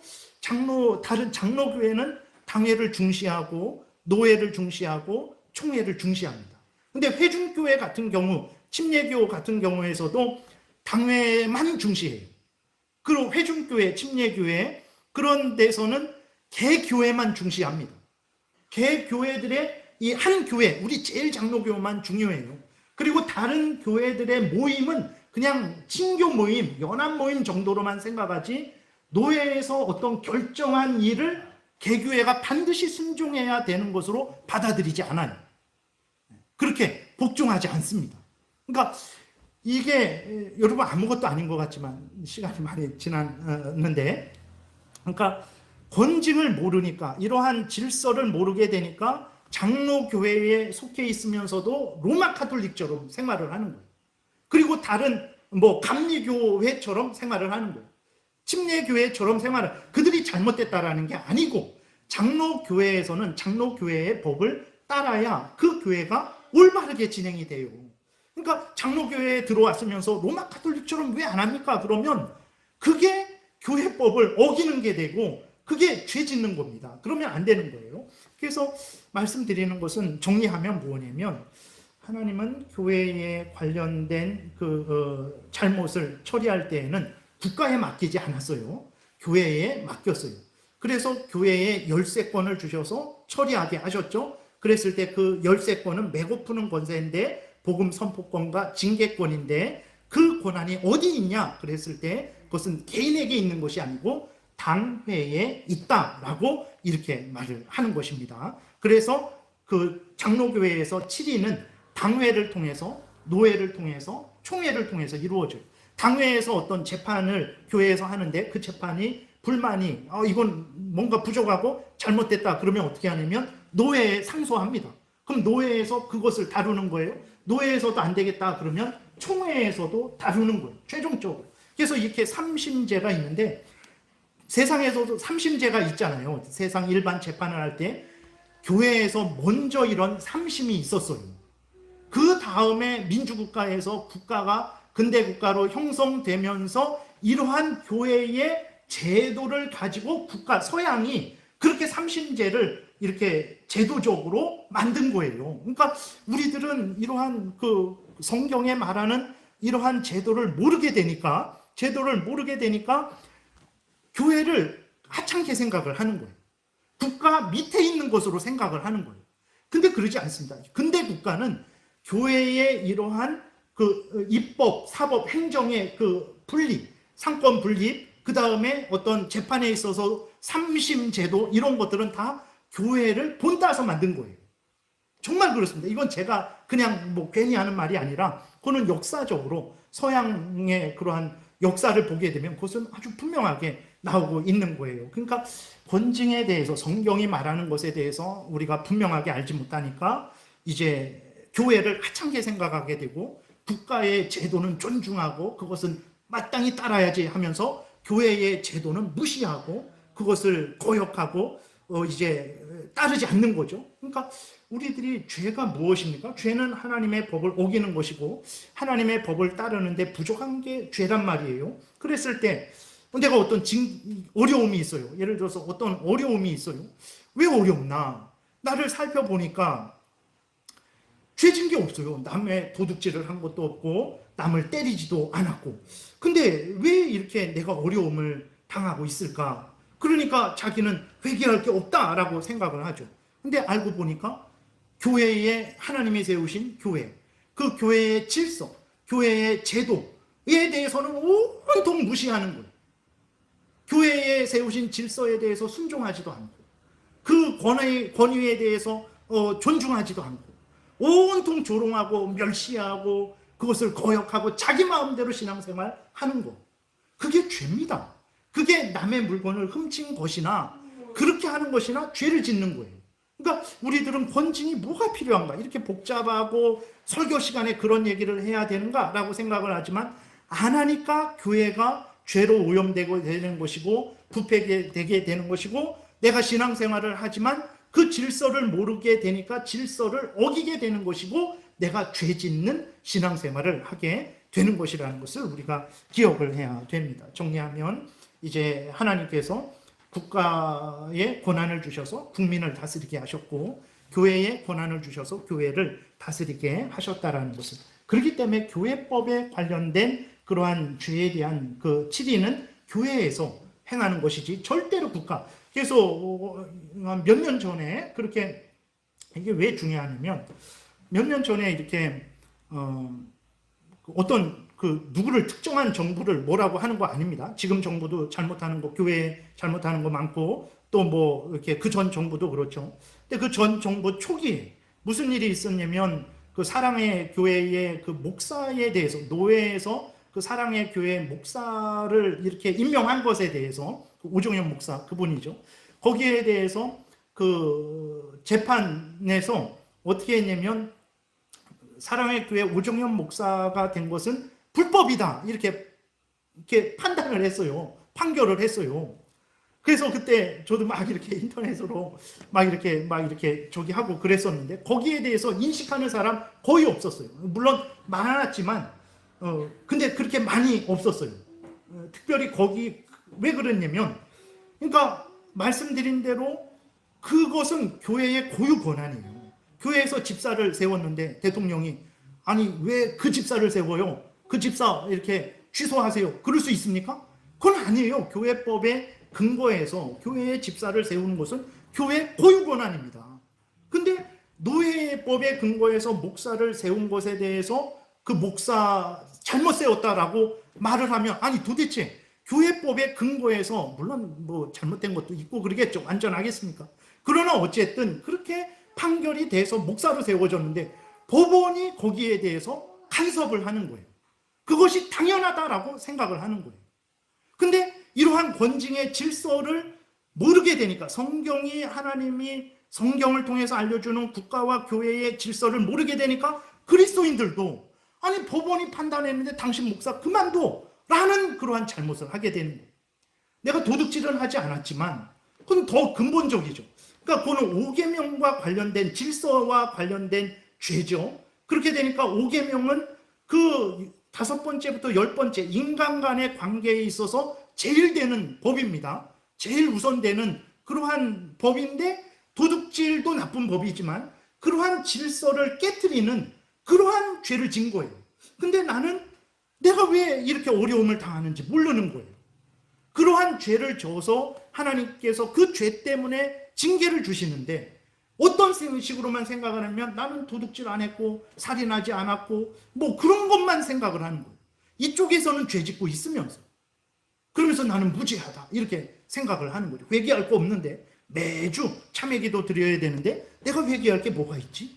다른 장로교회는 당회를 중시하고 노회를 중시하고 총회를 중시합니다. 근데 회중교회 같은 경우, 침례교 같은 경우에서도 당회만 중시해요. 그리고 회중교회, 침례교회 그런 데서는 개교회만 중시합니다. 개교회들의 이 한 교회, 우리 제일 장로교만 중요해요. 그리고 다른 교회들의 모임은 그냥 친교 모임, 연합 모임 정도로만 생각하지, 노회에서 어떤 결정한 일을 개교회가 반드시 순종해야 되는 것으로 받아들이지 않아요. 그렇게 복종하지 않습니다. 그러니까 이게 여러분 아무것도 아닌 것 같지만 시간이 많이 지났는데, 그러니까 권징을 모르니까, 이러한 질서를 모르게 되니까 장로교회에 속해 있으면서도 로마 카톨릭처럼 생활을 하는 거예요. 그리고 다른 뭐 감리교회처럼 생활을 하는 거예요. 침례교회처럼 생활을, 그들이 잘못됐다라는 게 아니고, 장로교회에서는 장로교회의 법을 따라야 그 교회가 올바르게 진행이 돼요. 그러니까 장로교회에 들어왔으면서 로마 카톨릭처럼 왜 안 합니까? 그러면 그게 교회법을 어기는 게 되고 그게 죄 짓는 겁니다. 그러면 안 되는 거예요. 그래서 말씀드리는 것은, 정리하면 뭐냐면, 하나님은 교회에 관련된 잘못을 처리할 때에는 국가에 맡기지 않았어요. 교회에 맡겼어요. 그래서 교회에 열쇠권을 주셔서 처리하게 하셨죠. 그랬을 때 그 열쇠권은 메고 푸는 권세인데, 복음 선포권과 징계권인데, 그 권한이 어디 있냐 그랬을 때 그것은 개인에게 있는 것이 아니고 당회에 있다라고 이렇게 말을 하는 것입니다. 그래서 그 장로교회에서 치리는 당회를 통해서, 노회를 통해서, 총회를 통해서 이루어져요. 당회에서 어떤 재판을 교회에서 하는데 그 재판이 불만이 이건 뭔가 부족하고 잘못됐다 그러면 어떻게 하냐면 노회에 상소합니다. 그럼 노회에서 그것을 다루는 거예요. 노회에서도 안 되겠다 그러면 총회에서도 다루는 거예요. 최종적으로. 그래서 이렇게 삼심제가 있는데, 세상에서도 삼심제가 있잖아요. 세상 일반 재판을 할 때 교회에서 먼저 이런 삼심이 있었어요. 그 다음에 민주국가에서 국가가 근대국가로 형성되면서 이러한 교회의 제도를 가지고 서양이 그렇게 삼신제를 이렇게 제도적으로 만든 거예요. 그러니까 우리들은 이러한 그 성경에 말하는 이러한 제도를 모르게 되니까 교회를 하찮게 생각을 하는 거예요. 국가 밑에 있는 것으로 생각을 하는 거예요. 근데 그러지 않습니다. 근대 국가는 교회의 이러한 그 입법, 사법, 행정의 그 분립, 상권 분립, 그 다음에 어떤 재판에 있어서 삼심 제도 이런 것들은 다 교회를 본따서 만든 거예요. 정말 그렇습니다. 이건 제가 그냥 뭐 괜히 하는 말이 아니라 그거는 역사적으로 서양의 그러한 역사를 보게 되면 그것은 아주 분명하게 나오고 있는 거예요. 그러니까 권징에 대해서 성경이 말하는 것에 대해서 우리가 분명하게 알지 못하니까 이제 교회를 하찮게 생각하게 되고 국가의 제도는 존중하고 그것은 마땅히 따라야지 하면서 교회의 제도는 무시하고 그것을 거역하고 이제 따르지 않는 거죠. 그러니까 우리들이 죄가 무엇입니까? 죄는 하나님의 법을 어기는 것이고 하나님의 법을 따르는데 부족한 게 죄란 말이에요. 그랬을 때 내가 어떤 어려움이 있어요. 예를 들어서 어떤 어려움이 있어요. 왜 어렵나? 나를 살펴보니까 죄진 게 없어요. 남의 도둑질을 한 것도 없고 남을 때리지도 않았고. 근데 왜 이렇게 내가 어려움을 당하고 있을까? 그러니까 자기는 회개할 게 없다라고 생각을 하죠. 근데 알고 보니까 교회에 하나님이 세우신 교회, 그 교회의 질서, 교회의 제도에 대해서는 온통 무시하는 거예요. 교회에 세우신 질서에 대해서 순종하지도 않고 그 권위에 대해서 존중하지도 않고 온통 조롱하고 멸시하고 그것을 거역하고 자기 마음대로 신앙생활 하는 거. 그게 죄입니다. 그게 남의 물건을 훔친 것이나 그렇게 하는 것이나 죄를 짓는 거예요. 그러니까 우리들은 권징이 뭐가 필요한가? 이렇게 복잡하고 설교 시간에 그런 얘기를 해야 되는가라고 생각을 하지만 안 하니까 교회가 죄로 오염되고 되는 것이고 부패되게 되는 것이고 내가 신앙생활을 하지만 그 질서를 모르게 되니까 질서를 어기게 되는 것이고 내가 죄 짓는 신앙생활을 하게 되는 것이라는 것을 우리가 기억을 해야 됩니다. 정리하면 이제 하나님께서 국가에 권한을 주셔서 국민을 다스리게 하셨고 교회에 권한을 주셔서 교회를 다스리게 하셨다라는 것을, 그렇기 때문에 교회법에 관련된 그러한 죄에 대한 그 치리는 교회에서 행하는 것이지 절대로 국가. 그래서 몇 년 전에 그렇게, 이게 왜 중요하냐면 몇 년 전에 이렇게 어떤 그 누구를 특정한 정부를 뭐라고 하는 거 아닙니다. 지금 정부도 잘못하는 거, 교회 잘못하는 거 많고 또 뭐 이렇게 그 전 정부도 그렇죠. 근데 그 전 정부 초기에 무슨 일이 있었냐면 그 사랑의 교회의 그 목사에 대해서 노회에서 그 사랑의 교회 목사를 이렇게 임명한 것에 대해서 그 오종현 목사 그분이죠. 거기에 대해서 그 재판에서 어떻게 했냐면 사랑의 교회 오종현 목사가 된 것은 불법이다 이렇게 판단을 했어요. 판결을 했어요. 그래서 그때 저도 막 이렇게 인터넷으로 막 이렇게 저기 하고 그랬었는데 거기에 대해서 인식하는 사람 거의 없었어요. 물론 많았지만 근데 그렇게 많이 없었어요. 특별히 거기 왜 그랬냐면, 그러니까 말씀드린 대로 그것은 교회의 고유 권한이에요. 교회에서 집사를 세웠는데 대통령이 아니 왜 그 집사를 세워요? 그 집사 이렇게 취소하세요. 그럴 수 있습니까? 그건 아니에요. 교회법의 근거에서 교회의 집사를 세우는 것은 교회 고유 권한입니다. 근데 노예법의 근거에서 목사를 세운 것에 대해서 그 목사 잘못 세웠다라고 말을 하면, 아니 도대체 교회법의 근거에서 물론 뭐 잘못된 것도 있고 그러겠죠. 완전 하겠습니까? 그러나 어쨌든 그렇게 판결이 돼서 목사로 세워졌는데 법원이 거기에 대해서 간섭을 하는 거예요. 그것이 당연하다라고 생각을 하는 거예요. 근데 이러한 권징의 질서를 모르게 되니까, 성경이 하나님이 성경을 통해서 알려주는 국가와 교회의 질서를 모르게 되니까 그리스도인들도 아니 법원이 판단했는데 당신 목사 그만둬 라는 그러한 잘못을 하게 되는 거예요. 내가 도둑질은 하지 않았지만 그건 더 근본적이죠. 그러니까 그거는 5계명과 관련된 질서와 관련된 죄죠. 그렇게 되니까 5계명은 그 5번째부터 10번째 인간 간의 관계에 있어서 제일 되는 법입니다. 제일 우선되는 그러한 법인데 도둑질도 나쁜 법이지만 그러한 질서를 깨트리는 그러한 죄를 진 거예요. 근데 나는 내가 왜 이렇게 어려움을 당하는지 모르는 거예요. 그러한 죄를 져서 하나님께서 그 죄 때문에 징계를 주시는데 어떤 식으로만 생각을 하면 나는 도둑질 안 했고 살인하지 않았고 뭐 그런 것만 생각을 하는 거예요. 이쪽에서는 죄 짓고 있으면서 그러면서 나는 무죄하다 이렇게 생각을 하는 거죠. 회개할 거 없는데 매주 참회기도 드려야 되는데 내가 회개할 게 뭐가 있지?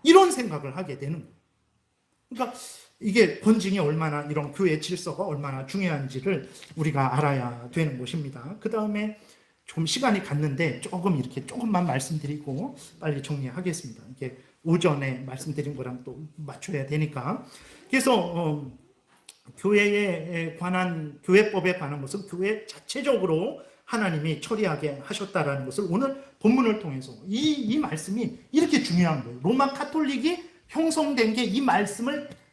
이런 생각을 하게 되는 거예요. 그러니까 이게 권징이 얼마나 이런 교회 질서가 얼마나 중요한지를 우리가 알아야 되는 것입니다. 그 다음에 좀 시간이 갔는데 조금만 말씀드리고 빨리 정리하겠습니다. 이게 오전에 말씀드린 거랑 또 맞춰야 되니까. 그래서 교회에 관한 교회법에 관한 것은 교회 자체적으로 하나님이 처리하게 하셨다라는 것을 오늘 본문을 통해서 이 말씀이 이렇게 중요한 거예요. 로마 카톨릭이 형성된 게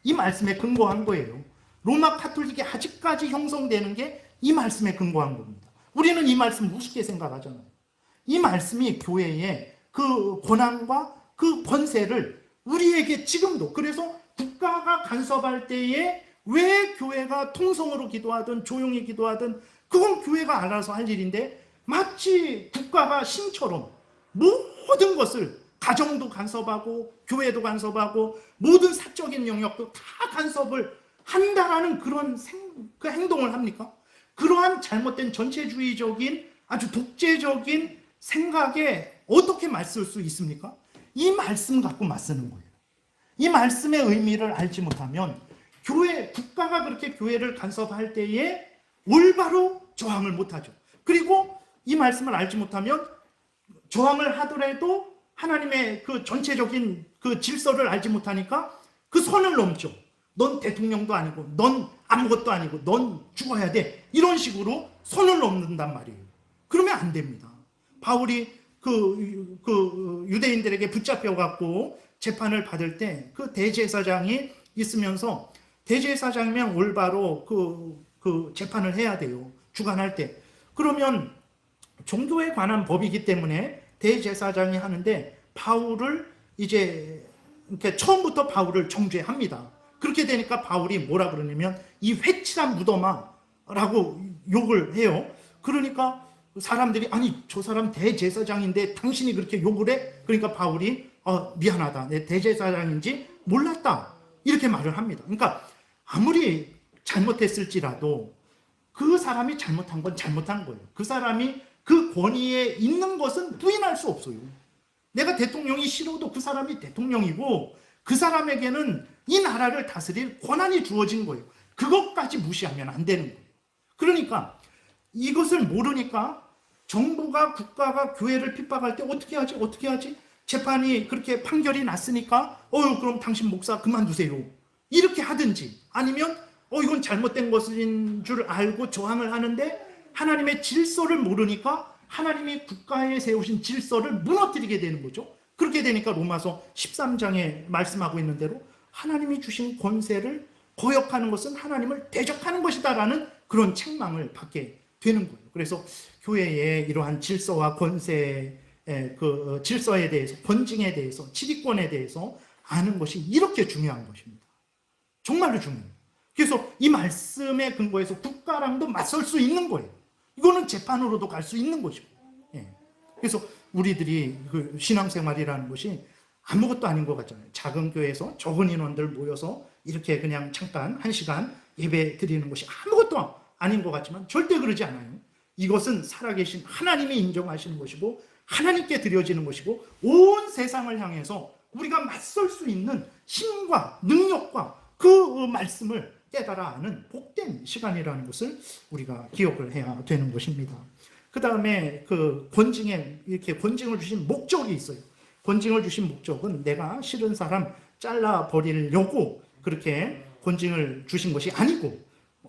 이 말씀에 근거한 거예요. 로마 카톨릭이 아직까지 형성되는 게 이 말씀에 근거한 겁니다. 우리는 이 말씀을 우습게 생각하잖아요. 이 말씀이 교회의 그 권한과 그 권세를 우리에게 지금도, 그래서 국가가 간섭할 때에 왜 교회가 통성으로 기도하든 조용히 기도하든 그건 교회가 알아서 할 일인데 마치 국가가 신처럼 모든 것을 가정도 간섭하고 교회도 간섭하고 모든 사적인 영역도 다 간섭을 한다라는 그런 그 행동을 합니까? 그러한 잘못된 전체주의적인 아주 독재적인 생각에 어떻게 맞설 수 있습니까? 이 말씀 갖고 맞서는 거예요. 이 말씀의 의미를 알지 못하면 국가가 그렇게 교회를 간섭할 때에 올바로 저항을 못하죠. 그리고 이 말씀을 알지 못하면 저항을 하더라도 하나님의 그 전체적인 그 질서를 알지 못하니까 그 선을 넘죠. 넌 대통령도 아니고 넌 아무것도 아니고 넌 죽어야 돼. 이런 식으로 선을 넘는단 말이에요. 그러면 안 됩니다. 바울이 그 유대인들에게 붙잡혀갖고 재판을 받을 때 그 대제사장이 있으면서 대제사장이면 올바로 그 재판을 해야 돼요. 주관할 때. 그러면 종교에 관한 법이기 때문에 대제사장이 하는데 바울을 이제 이렇게 처음부터 바울을 정죄합니다. 그렇게 되니까 바울이 뭐라 그러냐면 이 회칠한 무덤아라고 욕을 해요. 그러니까 사람들이 아니 저 사람 대제사장인데 당신이 그렇게 욕을 해? 그러니까 바울이 미안하다. 내 대제사장인지 몰랐다. 이렇게 말을 합니다. 그러니까 아무리 잘못했을지라도 그 사람이 잘못한 건 잘못한 거예요. 그 사람이 그 권위에 있는 것은 부인할 수 없어요. 내가 대통령이 싫어도 그 사람이 대통령이고 그 사람에게는 이 나라를 다스릴 권한이 주어진 거예요. 그것까지 무시하면 안 되는 거예요. 그러니까 이것을 모르니까 정부가 국가가 교회를 핍박할 때 어떻게 하지? 재판이 그렇게 판결이 났으니까 그럼 당신 목사 그만두세요. 이렇게 하든지 아니면 이건 잘못된 것인 줄 알고 저항을 하는데 하나님의 질서를 모르니까 하나님이 국가에 세우신 질서를 무너뜨리게 되는 거죠. 그렇게 되니까 로마서 13장에 말씀하고 있는 대로 하나님이 주신 권세를 거역하는 것은 하나님을 대적하는 것이다라는 그런 책망을 받게 되는 거예요. 그래서 교회의 이러한 질서와 권세의 그 질서에 대해서, 권징에 대해서, 지휘권에 대해서 아는 것이 이렇게 중요한 것입니다. 정말로 중요해요. 그래서 이 말씀에 근거해서 국가랑도 맞설 수 있는 거예요. 이거는 재판으로도 갈 수 있는 것이고. 그래서 우리들이 그 신앙생활이라는 것이 아무것도 아닌 것 같잖아요. 작은 교회에서 적은 인원들 모여서 이렇게 그냥 잠깐 1시간 예배 드리는 것이 아무것도 아닌 것 같지만 절대 그러지 않아요. 이것은 살아계신 하나님이 인정하시는 것이고 하나님께 드려지는 것이고 온 세상을 향해서 우리가 맞설 수 있는 힘과 능력과 그 말씀을 깨달아 아는 복된 시간이라는 것을 우리가 기억을 해야 되는 것입니다. 그 다음에 그 권징에 이렇게 권징을 주신 목적이 있어요. 권징을 주신 목적은 내가 싫은 사람 잘라 버리려고 그렇게 권징을 주신 것이 아니고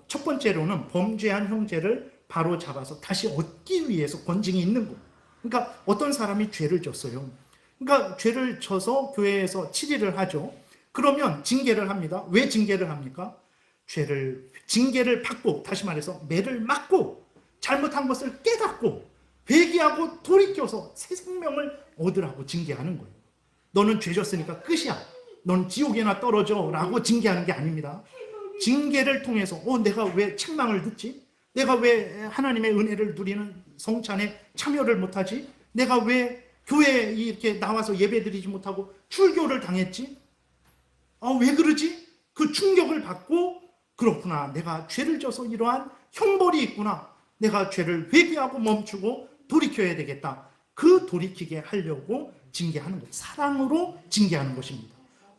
첫 번째로는 범죄한 형제를 바로 잡아서 다시 얻기 위해서 권징이 있는 거. 그러니까 어떤 사람이 죄를 졌어요. 그러니까 죄를 져서 교회에서 치리를 하죠. 그러면 징계를 합니다. 왜 징계를 합니까? 징계를 받고 다시 말해서 매를 맞고 잘못한 것을 깨닫고 회개하고 돌이켜서 새 생명을 얻으라고 징계하는 거예요. 너는 죄 졌으니까 끝이야. 넌 지옥에나 떨어져 라고 징계하는 게 아닙니다. 징계를 통해서 내가 왜 책망을 듣지? 내가 왜 하나님의 은혜를 누리는 성찬에 참여를 못하지? 내가 왜 교회에 이렇게 나와서 예배드리지 못하고 출교를 당했지? 왜 그러지? 그 충격을 받고 그렇구나. 내가 죄를 져서 이러한 형벌이 있구나. 내가 죄를 회개하고 멈추고 돌이켜야 되겠다. 그 돌이키게 하려고 징계하는 것. 사랑으로 징계하는 것입니다.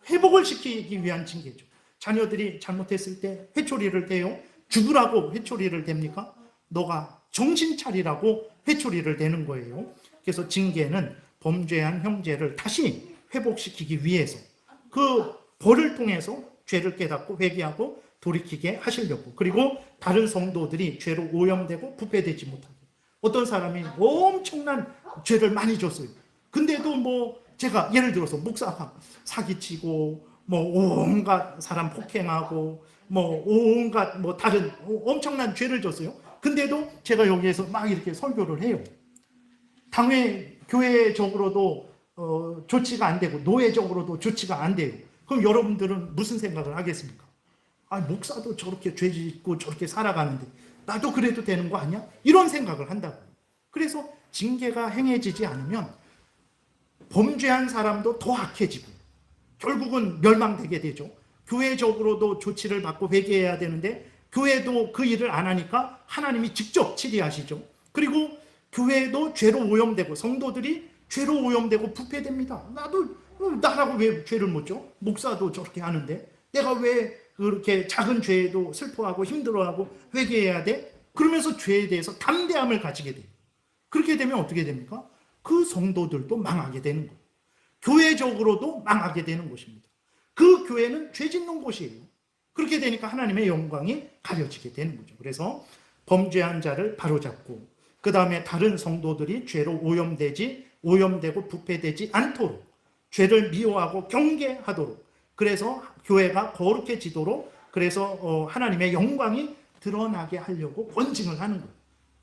회복을 시키기 위한 징계죠. 자녀들이 잘못했을 때 회초리를 대요. 죽으라고 회초리를 댑니까? 너가 정신 차리라고 회초리를 대는 거예요. 그래서 징계는 범죄한 형제를 다시 회복시키기 위해서 그 벌을 통해서 죄를 깨닫고 회개하고 돌이키게 하시려고. 그리고 다른 성도들이 죄로 오염되고 부패되지 못하게. 어떤 사람이 엄청난 죄를 많이 졌어요. 근데도 제가 예를 들어서 목사가 사기치고 온갖 사람 폭행하고 온갖 다른 엄청난 죄를 졌어요. 근데도 제가 여기에서 막 이렇게 설교를 해요. 당회 교회적으로도 조치가 안 되고 노예적으로도 조치가 안 돼요. 그럼 여러분들은 무슨 생각을 하겠습니까? 목사도 저렇게 죄 짓고 저렇게 살아가는데 나도 그래도 되는 거 아니야? 이런 생각을 한다고. 그래서 징계가 행해지지 않으면 범죄한 사람도 더 악해지고 결국은 멸망되게 되죠. 교회적으로도 조치를 받고 회개해야 되는데 교회도 그 일을 안 하니까 하나님이 직접 치리하시죠. 그리고 교회도 죄로 오염되고 성도들이 죄로 오염되고 부패됩니다. 나라고 왜 죄를 못 져? 목사도 저렇게 하는데 내가 왜 그렇게 작은 죄에도 슬퍼하고 힘들어하고 회개해야 돼? 그러면서 죄에 대해서 담대함을 가지게 돼요. 그렇게 되면 어떻게 됩니까? 그 성도들도 망하게 되는 거예요. 교회적으로도 망하게 되는 것입니다. 그 교회는 죄 짓는 곳이에요. 그렇게 되니까 하나님의 영광이 가려지게 되는 거죠. 그래서 범죄한 자를 바로잡고 그 다음에 다른 성도들이 죄로 오염되고 부패되지 않도록 죄를 미워하고 경계하도록 그래서 교회가 거룩해지도록 그래서 하나님의 영광이 드러나게 하려고 권징을 하는 거예요.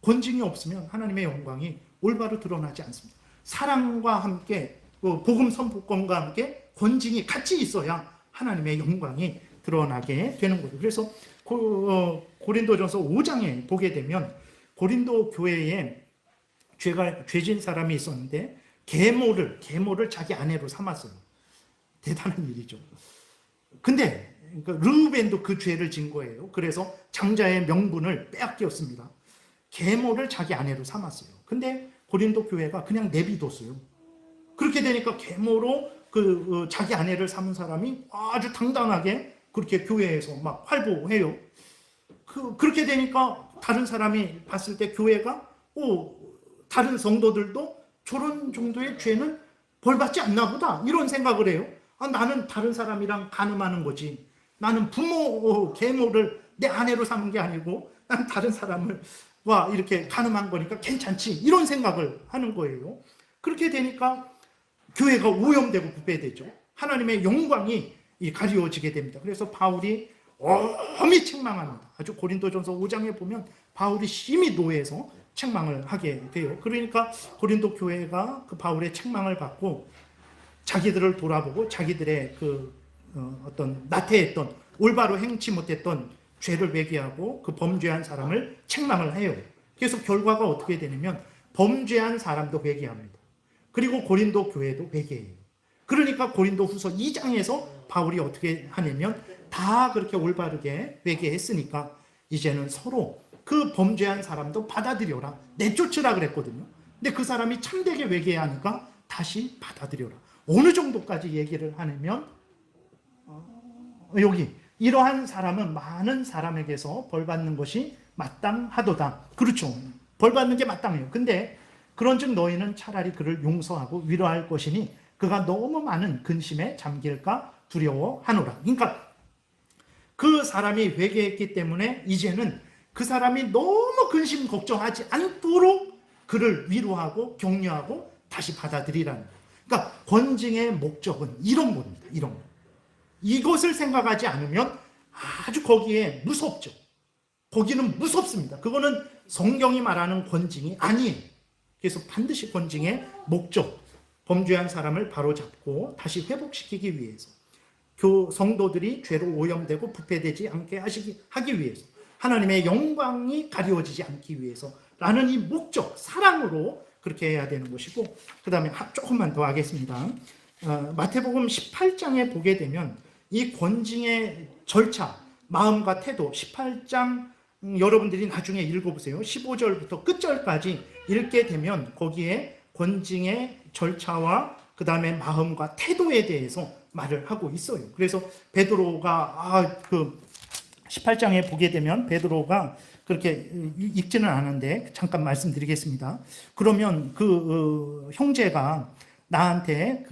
권징이 없으면 하나님의 영광이 올바로 드러나지 않습니다. 사랑과 함께 복음 선포권과 함께 권징이 같이 있어야 하나님의 영광이 드러나게 되는 거예요. 그래서 고린도전서 5장에 보게 되면 고린도 교회에 죄진 사람이 있었는데 계모를 자기 아내로 삼았어요. 대단한 일이죠. 근데 르우벤도 그 죄를 진 거예요. 그래서 장자의 명분을 빼앗겼습니다. 계모를 자기 아내로 삼았어요. 근데 고린도 교회가 그냥 내비뒀어요. 그렇게 되니까 계모로 자기 아내를 삼은 사람이 아주 당당하게 그렇게 교회에서 막 활보해요. 그렇게 되니까 다른 사람이 봤을 때 교회가 다른 성도들도 저런 정도의 죄는 벌받지 않나 보다 이런 생각을 해요. 나는 다른 사람이랑 간음하는 거지. 나는 부모 계모를 내 아내로 삼은 게 아니고 난 다른 사람을 이렇게 간음한 거니까 괜찮지 이런 생각을 하는 거예요. 그렇게 되니까 교회가 오염되고 부패되죠. 하나님의 영광이 가리워지게 됩니다. 그래서 바울이 엄히 책망합니다. 아주 고린도전서 5장에 보면 바울이 심히 노해서 책망을 하게 돼요. 그러니까 고린도 교회가 그 바울의 책망을 받고 자기들을 돌아보고 자기들의 어떤 나태했던 올바로 행치 못했던 죄를 회개하고 그 범죄한 사람을 책망을 해요. 그래서 결과가 어떻게 되냐면 범죄한 사람도 회개합니다. 그리고 고린도 교회도 회개해요. 그러니까 고린도 후서 2장에서 바울이 어떻게 하냐면 다 그렇게 올바르게 회개했으니까 이제는 서로 그 범죄한 사람도 받아들여라. 내쫓으라 그랬거든요. 근데 그 사람이 참되게 회개하니까 다시 받아들여라. 어느 정도까지 얘기를 하냐면 여기 이러한 사람은 많은 사람에게서 벌받는 것이 마땅하도다. 그렇죠. 벌받는 게 마땅해요. 근데 그런즉 너희는 차라리 그를 용서하고 위로할 것이니 그가 너무 많은 근심에 잠길까 두려워하노라. 그러니까 그 사람이 회개했기 때문에 이제는 그 사람이 너무 근심 걱정하지 않도록 그를 위로하고 격려하고 다시 받아들이라는 거예요. 그러니까 권징의 목적은 이런 겁니다. 이런 거. 이것을 생각하지 않으면 아주 거기에 무섭죠. 거기는 무섭습니다. 그거는 성경이 말하는 권징이 아니에요. 그래서 반드시 권징의 목적, 범죄한 사람을 바로잡고 다시 회복시키기 위해서, 성도들이 죄로 오염되고 부패되지 않게 하기 위해서, 하나님의 영광이 가리워지지 않기 위해서라는 이 목적, 사랑으로 그렇게 해야 되는 것이고, 그 다음에 조금만 더 하겠습니다. 마태복음 18장에 보게 되면 이 권징의 절차, 마음과 태도, 18장 여러분들이 나중에 읽어보세요. 15절부터 끝절까지 읽게 되면 거기에 권징의 절차와 그 다음에 마음과 태도에 대해서 말을 하고 있어요. 그래서 베드로가 18장에 보게 되면 베드로가 그렇게 읽지는 않은데 잠깐 말씀드리겠습니다. 그러면 형제가 나한테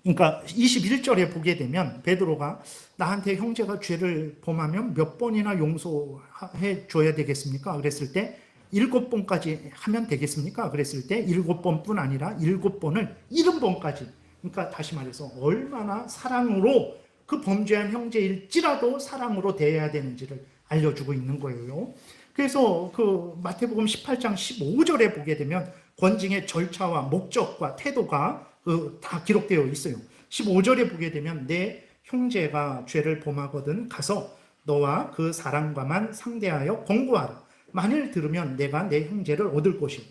그러니까 21절에 보게 되면 베드로가 나한테 형제가 죄를 범하면 몇 번이나 용서해 줘야 되겠습니까? 그랬을 때 7번까지 하면 되겠습니까? 그랬을 때 7번뿐 아니라 7번을 70번까지, 그러니까 다시 말해서 얼마나 사랑으로 그 범죄한 형제일지라도 사랑으로 대해야 되는지를 알려주고 있는 거예요. 그래서 마태복음 18장 15절에 보게 되면 권징의 절차와 목적과 태도가 다 기록되어 있어요. 15절에 보게 되면 내 형제가 죄를 범하거든 가서 너와 그 사람과만 상대하여 권고하라. 만일 들으면 내가 내 형제를 얻을 것이요.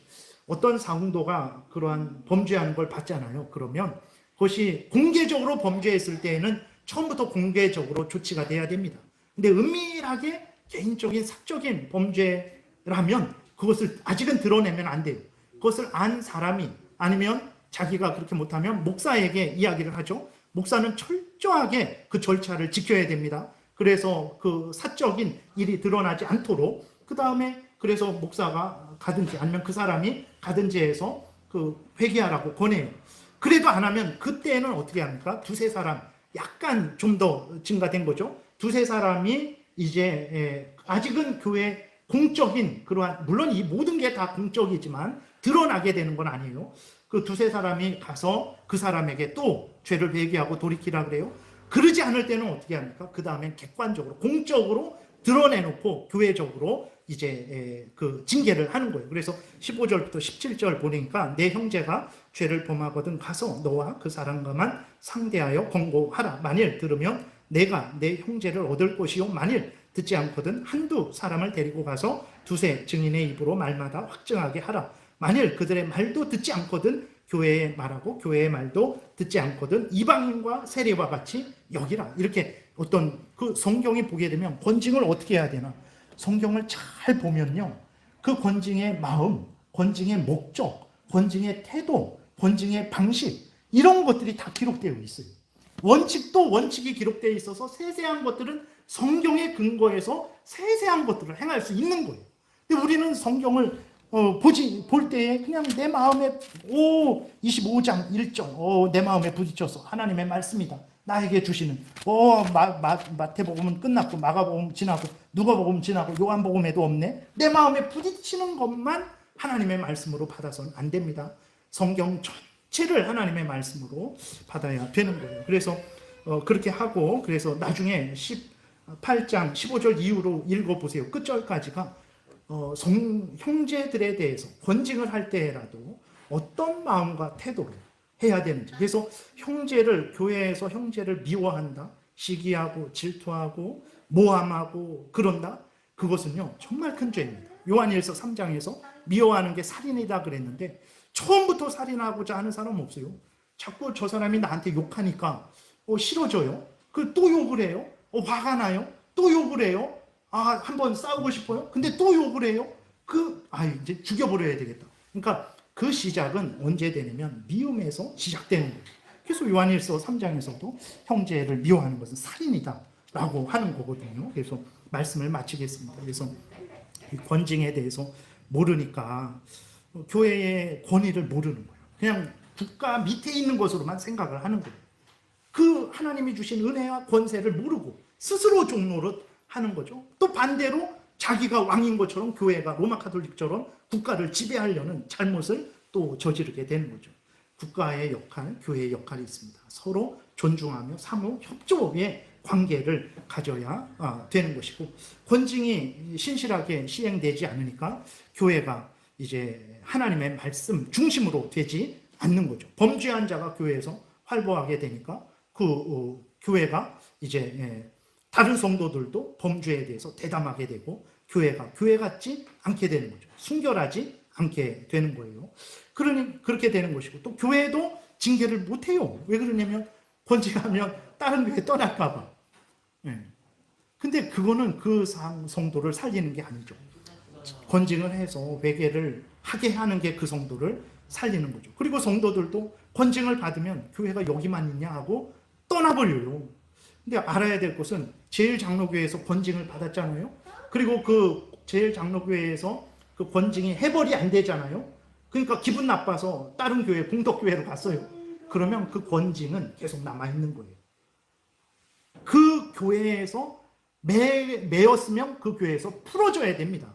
어떤 상도가 그러한 범죄하는 걸 봤잖아요. 그러면 그것이 공개적으로 범죄했을 때에는 처음부터 공개적으로 조치가 돼야 됩니다. 근데 은밀하게 개인적인 사적인 범죄라면 그것을 아직은 드러내면 안 돼요. 그것을 안 사람이, 아니면 자기가 그렇게 못하면 목사에게 이야기를 하죠. 목사는 철저하게 그 절차를 지켜야 됩니다. 그래서 그 사적인 일이 드러나지 않도록, 그 다음에 그래서 목사가 가든지 아니면 그 사람이 가든지 해서 회개하라고 권해요. 그래도 안 하면 그때는 어떻게 합니까? 두세 사람, 약간 좀 더 증가된 거죠. 두세 사람이 이제 아직은 교회 공적인 그러한, 물론 이 모든 게 다 공적이지만 드러나게 되는 건 아니에요. 그 두세 사람이 가서 그 사람에게 또 죄를 회개하고 돌이키라 그래요. 그러지 않을 때는 어떻게 합니까? 그 다음엔 객관적으로 공적으로 드러내놓고 교회적으로 이제 그 징계를 하는 거예요. 그래서 15절부터 17절 보니까 내 형제가 죄를 범하거든 가서 너와 그 사람과만 상대하여 권고하라. 만일 들으면 내가 내 형제를 얻을 것이요, 만일 듣지 않거든 한두 사람을 데리고 가서 두세 증인의 입으로 말마다 확증하게 하라. 만일 그들의 말도 듣지 않거든 교회의 말하고 교회의 말도 듣지 않거든 이방인과 세리와 같이 여기라. 이렇게 어떤 그 성경이 보게 되면 권징을 어떻게 해야 되나, 성경을 잘 보면요, 그 권징의 마음, 권징의 목적, 권징의 태도, 권징의 방식, 이런 것들이 다 기록되어 있어요. 원칙도 원칙이 기록되어 있어서 세세한 것들은 성경에 근거해서 세세한 것들을 행할 수 있는 거예요. 근데 우리는 성경을 볼 때에 그냥 내 마음에 25장 1절 내 마음에 부딪혀서 하나님의 말씀이다, 나에게 주시는 마태복음은 끝났고 마가복음 지나고 누가복음 지나고 요한복음에도 없네, 내 마음에 부딪히는 것만 하나님의 말씀으로 받아서는 안 됩니다. 성경 전체를 하나님의 말씀으로 받아야 되는 거예요. 그래서 그렇게 하고, 그래서 나중에 18장 15절 이후로 읽어보세요. 끝절까지가 형제들에 대해서 권징을 할 때라도 어떤 마음과 태도로 해야 되는지. 그래서 교회에서 형제를 미워한다, 시기하고 질투하고 모함하고 그런다, 그것은요 정말 큰 죄입니다. 요한일서 3장에서 미워하는 게 살인이다 그랬는데 처음부터 살인하고자 하는 사람 없어요. 자꾸 저 사람이 나한테 욕하니까 싫어져요. 또 욕을 해요. 화가 나요. 또 욕을 해요. 한번 싸우고 싶어요. 근데 또 욕을 해요. 이제 죽여버려야 되겠다. 그러니까 그 시작은 언제 되냐면 미움에서 시작되는 거예요. 그래서 요한일서 3장에서도 형제를 미워하는 것은 살인이다 라고 하는 거거든요. 그래서 말씀을 마치겠습니다. 그래서 이 권징에 대해서 모르니까 교회의 권위를 모르는 거예요. 그냥 국가 밑에 있는 것으로만 생각을 하는 거예요. 그 하나님이 주신 은혜와 권세를 모르고 스스로 종노릇 하는 거죠. 또 반대로 자기가 왕인 것처럼 교회가 로마 카톨릭처럼 국가를 지배하려는 잘못을 또 저지르게 되는 거죠. 국가의 역할, 교회의 역할이 있습니다. 서로 존중하며 사무 협조의 관계를 가져야 되는 것이고, 권징이 신실하게 시행되지 않으니까 교회가 이제 하나님의 말씀 중심으로 되지 않는 거죠. 범죄한 자가 교회에서 활보하게 되니까 그 교회가 이제 다른 성도들도 범죄에 대해서 대담하게 되고 교회가 교회 같지 않게 되는 거죠. 순결하지 않게 되는 거예요. 그러니 그렇게 되는 것이고, 또 교회도 징계를 못 해요. 왜 그러냐면 번제하면 다른 교회 떠날까 봐. 근데 그거는 그 성도를 살리는 게 아니죠. 권징을 해서 회개를 하게 하는 게 그 성도를 살리는 거죠. 그리고 성도들도 권징을 받으면 교회가 여기만 있냐 하고 떠나버려요. 근데 알아야 될 것은 제일장로교회에서 권징을 받았잖아요. 그리고 그 제일장로교회에서 그 권징이 해벌이 안 되잖아요. 그러니까 기분 나빠서 다른 교회, 공덕교회로 갔어요. 그러면 그 권징은 계속 남아있는 거예요. 그 교회에서 매였으면 그 교회에서 풀어줘야 됩니다.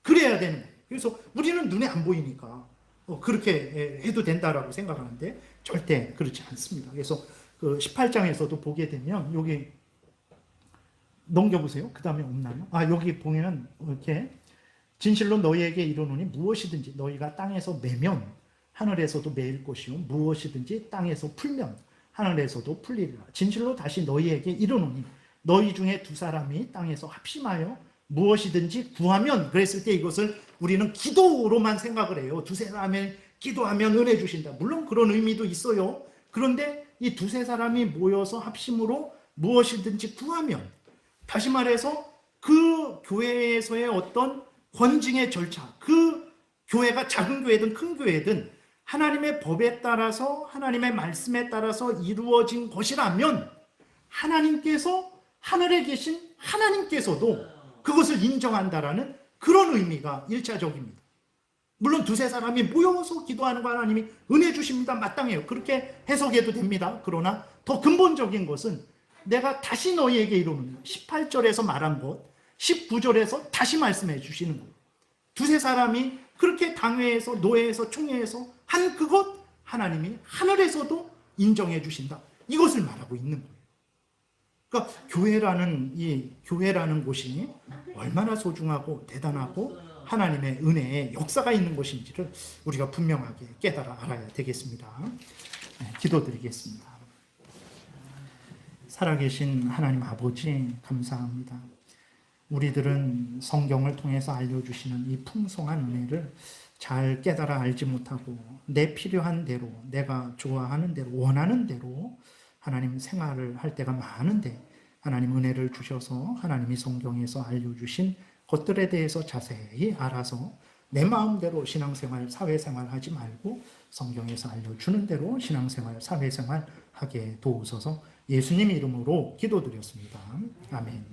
그래야 되는 거예요. 그래서 우리는 눈에 안 보이니까 그렇게 해도 된다라고 생각하는데 절대 그렇지 않습니다. 그래서 그 18장에서도 보게 되면 여기 넘겨보세요. 그 다음에 없나요? 여기 보면 이렇게 진실로 너희에게 이르노니 무엇이든지 너희가 땅에서 매면 하늘에서도 매일 것이요 무엇이든지 땅에서 풀면 하늘에서도 풀리리라. 진실로 다시 너희에게 이르노니 너희 중에 두 사람이 땅에서 합심하여 무엇이든지 구하면, 그랬을 때 이것을 우리는 기도로만 생각을 해요. 두세 사람이 기도하면 은혜 주신다. 물론 그런 의미도 있어요. 그런데 이 두세 사람이 모여서 합심으로 무엇이든지 구하면, 다시 말해서 그 교회에서의 어떤 권징의 절차, 그 교회가 작은 교회든 큰 교회든 하나님의 법에 따라서 하나님의 말씀에 따라서 이루어진 것이라면 하나님께서, 하늘에 계신 하나님께서도 그것을 인정한다라는 그런 의미가 1차적입니다. 물론 두세 사람이 모여서 기도하는 거 하나님이 은혜 주십니다. 마땅해요. 그렇게 해석해도 됩니다. 그러나 더 근본적인 것은 내가 다시 너희에게 이루는 18절에서 말한 것, 19절에서 다시 말씀해 주시는 거예요. 두세 사람이 그렇게 당회에서, 노회에서, 총회에서 한 그것 하나님이 하늘에서도 인정해 주신다. 이것을 말하고 있는 거예요. 그러니까 교회라는 곳이 얼마나 소중하고 대단하고 하나님의 은혜의 역사가 있는 것인지를 우리가 분명하게 깨달아 알아야 되겠습니다. 기도드리겠습니다. 살아계신 하나님 아버지, 감사합니다. 우리들은 성경을 통해서 알려주시는 이 풍성한 은혜를 잘 깨달아 알지 못하고 내 필요한 대로, 내가 좋아하는 대로, 원하는 대로 하나님 생활을 할 때가 많은데, 하나님 은혜를 주셔서 하나님이 성경에서 알려주신 것들에 대해서 자세히 알아서 내 마음대로 신앙생활, 사회생활 하지 말고 성경에서 알려주는 대로 신앙생활, 사회생활 하게 도우소서. 예수님 이름으로 기도드렸습니다. 아멘.